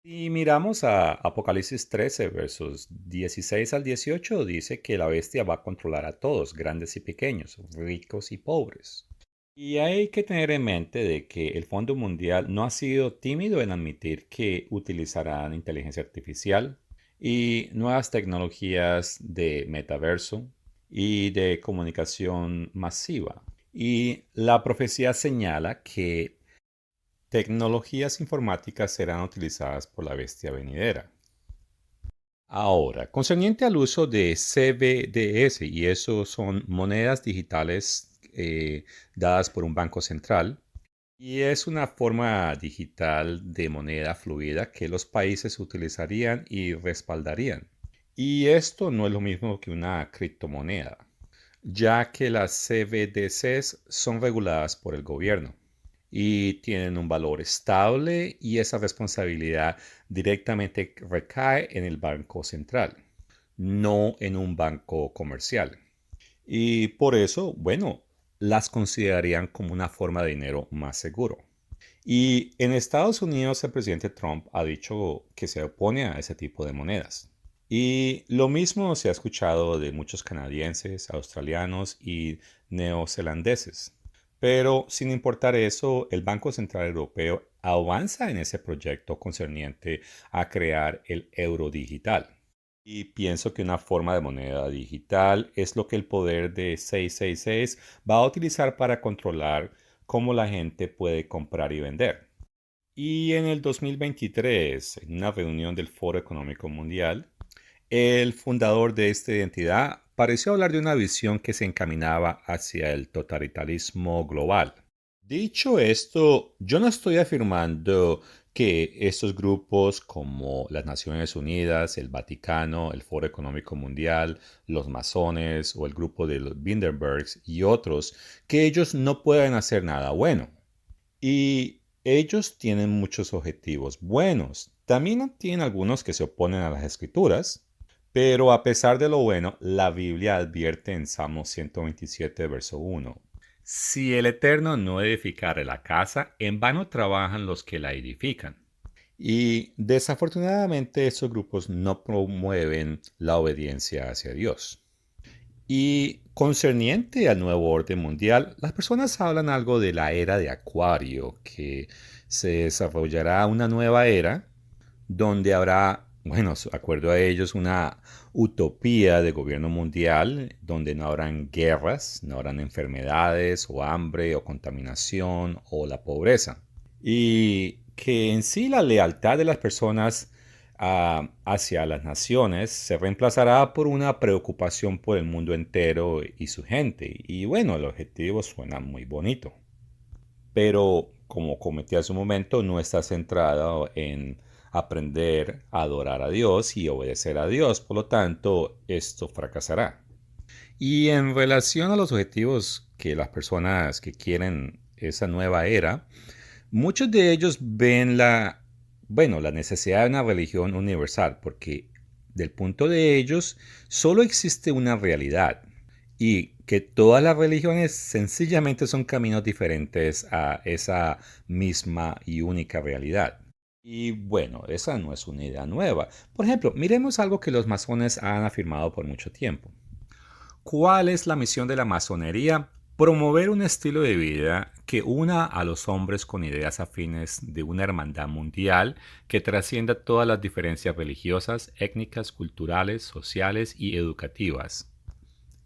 Speaker 1: Si miramos a Apocalipsis 13, versos 16 al 18, dice que la bestia va a controlar a todos, grandes y pequeños, ricos y pobres. Y hay que tener en mente de que el Fondo Mundial no ha sido tímido en admitir que utilizarán inteligencia artificial y nuevas tecnologías de metaverso y de comunicación masiva. Y la profecía señala que tecnologías informáticas serán utilizadas por la bestia venidera. Ahora, concerniente al uso de CBDS, y eso son monedas digitales dadas por un banco central, y es una forma digital de moneda fluida que los países utilizarían y respaldarían. Y esto no es lo mismo que una criptomoneda, ya que las CBDCs son reguladas por el gobierno y tienen un valor estable y esa responsabilidad directamente recae en el Banco Central, no en un banco comercial. Y por eso, bueno, las considerarían como una forma de dinero más seguro. Y en Estados Unidos el presidente Trump ha dicho que se opone a ese tipo de monedas. Y lo mismo se ha escuchado de muchos canadienses, australianos y neozelandeses. Pero sin importar eso, el Banco Central Europeo avanza en ese proyecto concerniente a crear el euro digital. Y pienso que una forma de moneda digital es lo que el poder de 666 va a utilizar para controlar cómo la gente puede comprar y vender. Y en el 2023, en una reunión del Foro Económico Mundial, el fundador de esta identidad pareció hablar de una visión que se encaminaba hacia el totalitarismo global. Dicho esto, yo no estoy afirmando que estos grupos como las Naciones Unidas, el Vaticano, el Foro Económico Mundial, los masones o el grupo de los Bilderbergs y otros, que ellos no puedan hacer nada bueno. Y ellos tienen muchos objetivos buenos. También tienen algunos que se oponen a las escrituras, pero a pesar de lo bueno, la Biblia advierte en Salmo 127, verso 1. Si el Eterno no edificare la casa, en vano trabajan los que la edifican. Y desafortunadamente esos grupos no promueven la obediencia hacia Dios. Y concerniente al nuevo orden mundial, las personas hablan algo de la era de Acuario, que se desarrollará una nueva era donde habrá, bueno, de acuerdo a ellos, una utopía de gobierno mundial, donde no habrán guerras, no habrán enfermedades o hambre o contaminación o la pobreza. Y que en sí la lealtad de las personas hacia las naciones se reemplazará por una preocupación por el mundo entero y su gente. Y bueno, el objetivo suena muy bonito. Pero como comenté hace un momento, no está centrado en aprender a adorar a Dios y obedecer a Dios. Por lo tanto, esto fracasará. Y en relación a los objetivos que las personas que quieren esa nueva era, muchos de ellos ven la necesidad de una religión universal, porque del punto de ellos solo existe una realidad y que todas las religiones sencillamente son caminos diferentes a esa misma y única realidad. Y bueno, esa no es una idea nueva. Por ejemplo, miremos algo que los masones han afirmado por mucho tiempo. ¿Cuál es la misión de la masonería? Promover un estilo de vida que una a los hombres con ideas afines de una hermandad mundial que trascienda todas las diferencias religiosas, étnicas, culturales, sociales y educativas,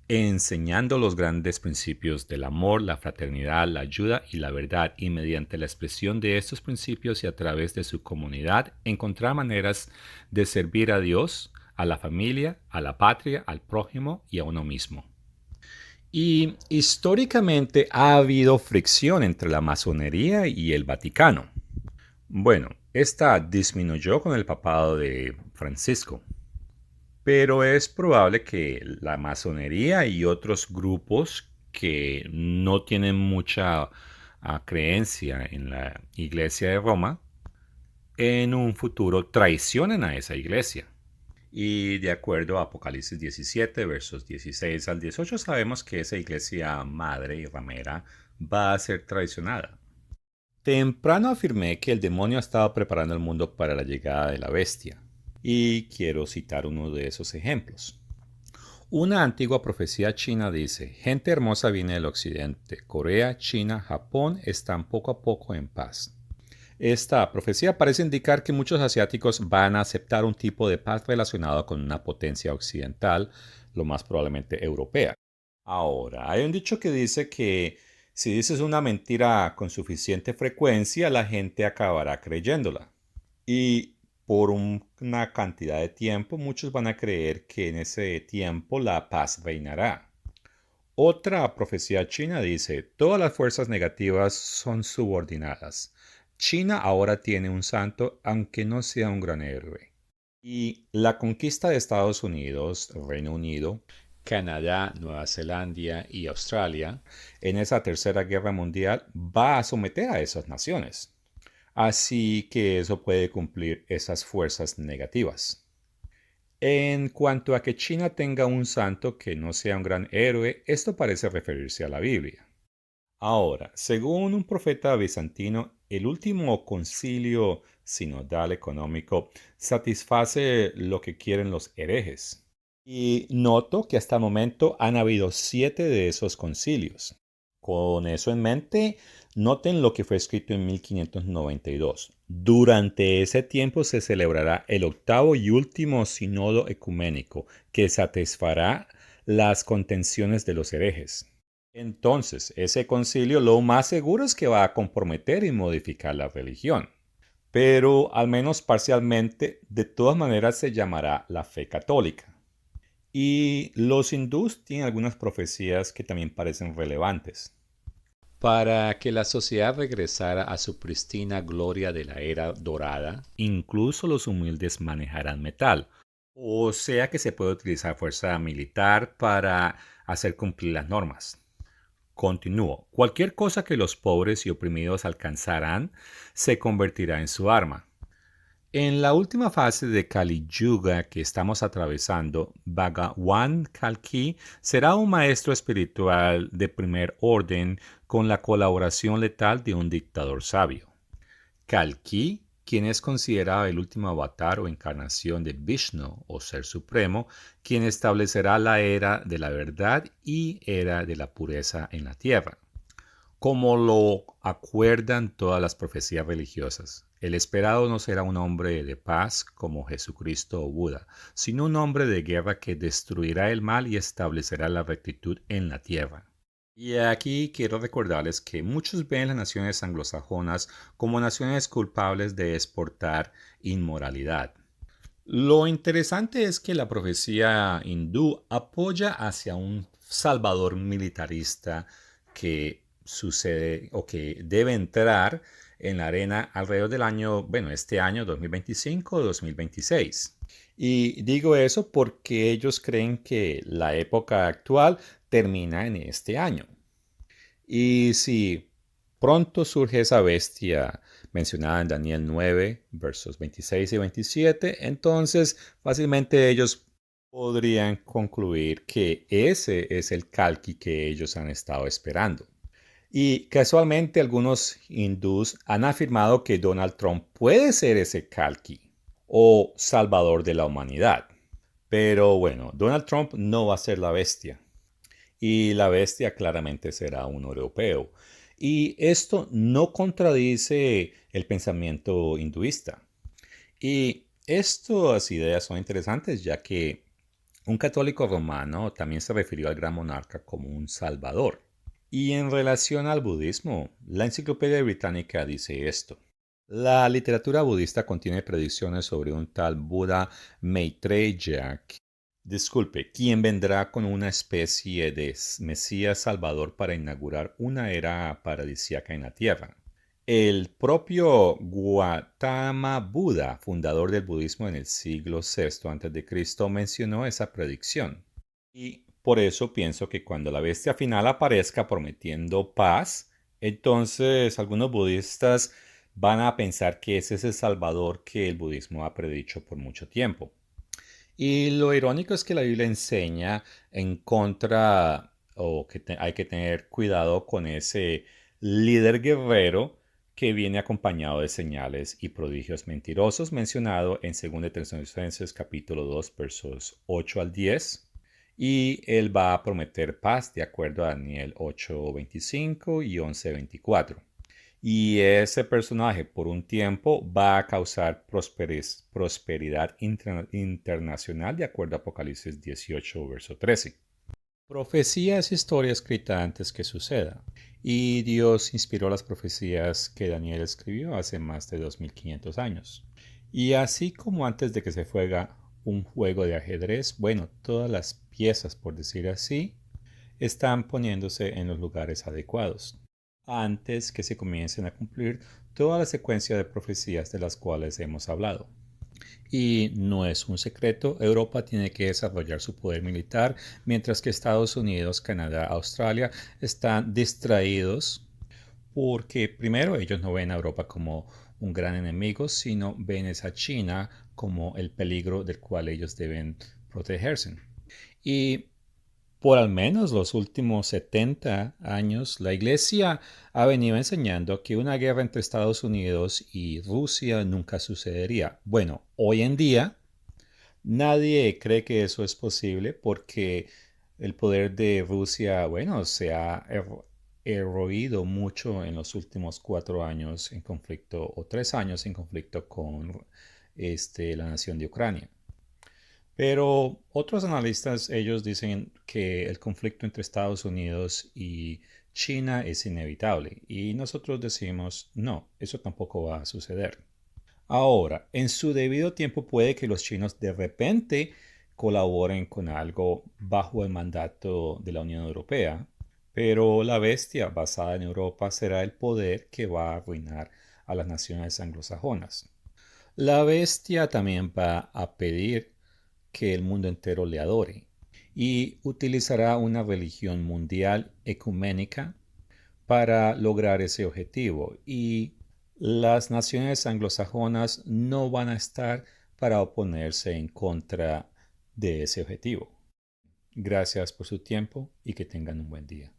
Speaker 1: enseñando los grandes principios del amor, la fraternidad, la ayuda y la verdad, y mediante la expresión de estos principios y a través de su comunidad, encontrar maneras de servir a Dios, a la familia, a la patria, al prójimo y a uno mismo. Y históricamente ha habido fricción entre la masonería y el Vaticano. Bueno, esta disminuyó con el papado de Francisco, pero es probable que la masonería y otros grupos que no tienen mucha creencia en la Iglesia de Roma, en un futuro traicionen a esa iglesia. Y de acuerdo a Apocalipsis 17, versos 16 al 18, sabemos que esa iglesia madre y ramera va a ser traicionada. Temprano afirmé que el demonio estaba preparando el mundo para la llegada de la bestia, y quiero citar uno de esos ejemplos. Una antigua profecía china dice: gente hermosa viene del occidente, Corea, China, Japón están poco a poco en paz. Esta profecía parece indicar que muchos asiáticos van a aceptar un tipo de paz relacionado con una potencia occidental, lo más probablemente europea. Ahora, hay un dicho que dice que si dices una mentira con suficiente frecuencia, la gente acabará creyéndola. Y por una cantidad de tiempo, muchos van a creer que en ese tiempo la paz reinará. Otra profecía china dice: todas las fuerzas negativas son subordinadas. China ahora tiene un santo, aunque no sea un gran héroe. Y la conquista de Estados Unidos, Reino Unido, Canadá, Nueva Zelanda y Australia en esa tercera guerra mundial va a someter a esas naciones. Así que eso puede cumplir esas fuerzas negativas. En cuanto a que China tenga un santo que no sea un gran héroe, esto parece referirse a la Biblia. Ahora, según un profeta bizantino, el último concilio sinodal económico satisface lo que quieren los herejes. Y noto que hasta el momento han habido 7 de esos concilios. Con eso en mente, noten lo que fue escrito en 1592. Durante ese tiempo se celebrará el octavo y último sínodo ecuménico, que satisfará las contenciones de los herejes. Entonces, ese concilio lo más seguro es que va a comprometer y modificar la religión. Pero al menos parcialmente, de todas maneras se llamará la fe católica. Y los hindús tienen algunas profecías que también parecen relevantes. Para que la sociedad regresara a su pristina gloria de la era dorada, incluso los humildes manejarán metal. O sea que se puede utilizar fuerza militar para hacer cumplir las normas. Continúo. Cualquier cosa que los pobres y oprimidos alcanzarán se convertirá en su arma. En la última fase de Kali Yuga que estamos atravesando, Bhagawan Kalki será un maestro espiritual de primer orden con la colaboración letal de un dictador sabio. Kalki, quien es considerado el último avatar o encarnación de Vishnu o Ser Supremo, quien establecerá la era de la verdad y era de la pureza en la tierra, como lo acuerdan todas las profecías religiosas. El esperado no será un hombre de paz como Jesucristo o Buda, sino un hombre de guerra que destruirá el mal y establecerá la rectitud en la tierra. Y aquí quiero recordarles que muchos ven las naciones anglosajonas como naciones culpables de exportar inmoralidad. Lo interesante es que la profecía hindú apoya hacia un salvador militarista que sucede o que debe entrar en la arena alrededor del año, bueno, este año 2025 o 2026. Y digo eso porque ellos creen que la época actual termina en este año. Y si pronto surge esa bestia mencionada en Daniel 9, versos 26 y 27, entonces fácilmente ellos podrían concluir que ese es el Kalki que ellos han estado esperando. Y casualmente algunos hindús han afirmado que Donald Trump puede ser ese Kalki o salvador de la humanidad. Pero bueno, Donald Trump no va a ser la bestia. y la bestia claramente será un europeo. Y esto no contradice el pensamiento hinduista. Y estas ideas son interesantes ya que un católico romano también se refirió al gran monarca como un salvador. Y en relación al budismo, la Enciclopedia Británica dice esto. La literatura budista contiene predicciones sobre un tal Buda Maitreya, quien vendrá con una especie de Mesías Salvador para inaugurar una era paradisíaca en la tierra. El propio Gautama Buda, fundador del budismo en el siglo VI a.C., mencionó esa predicción. Y por eso pienso que cuando la bestia final aparezca prometiendo paz, entonces algunos budistas van a pensar que ese es el Salvador que el budismo ha predicho por mucho tiempo. Y lo irónico es que la Biblia enseña en contra o que hay que tener cuidado con ese líder guerrero que viene acompañado de señales y prodigios mentirosos mencionado en 2 de Tesalonicenses capítulo 2 versos 8 al 10. Y él va a prometer paz de acuerdo a Daniel 8:25 y 11:24. Y ese personaje por un tiempo va a causar prosperidad internacional de acuerdo a Apocalipsis 18, verso 13. Profecía es historia escrita antes que suceda. Y Dios inspiró las profecías que Daniel escribió hace más de 2500 años. Y así como antes de que se juega un juego de ajedrez, bueno, todas las piezas, por decir así, están poniéndose en los lugares adecuados antes que se comiencen a cumplir toda la secuencia de profecías de las cuales hemos hablado. Y no es un secreto, Europa tiene que desarrollar su poder militar, mientras que Estados Unidos, Canadá, Australia están distraídos porque primero ellos no ven a Europa como un gran enemigo, sino ven a China como el peligro del cual ellos deben protegerse. Y por al menos los últimos 70 años, la Iglesia ha venido enseñando que una guerra entre Estados Unidos y Rusia nunca sucedería. Bueno, hoy en día nadie cree que eso es posible porque el poder de Rusia, bueno, se ha eroído mucho en los últimos 4 años en conflicto, o 3 años en conflicto con la nación de Ucrania. Pero otros analistas, ellos dicen que el conflicto entre Estados Unidos y China es inevitable y nosotros decimos no, eso tampoco va a suceder. Ahora, en su debido tiempo puede que los chinos de repente colaboren con algo bajo el mandato de la Unión Europea, pero la bestia basada en Europa será el poder que va a arruinar a las naciones anglosajonas. La bestia también va a pedir que el mundo entero le adore y utilizará una religión mundial ecuménica para lograr ese objetivo y las naciones anglosajonas no van a estar para oponerse en contra de ese objetivo. Gracias por su tiempo y que tengan un buen día.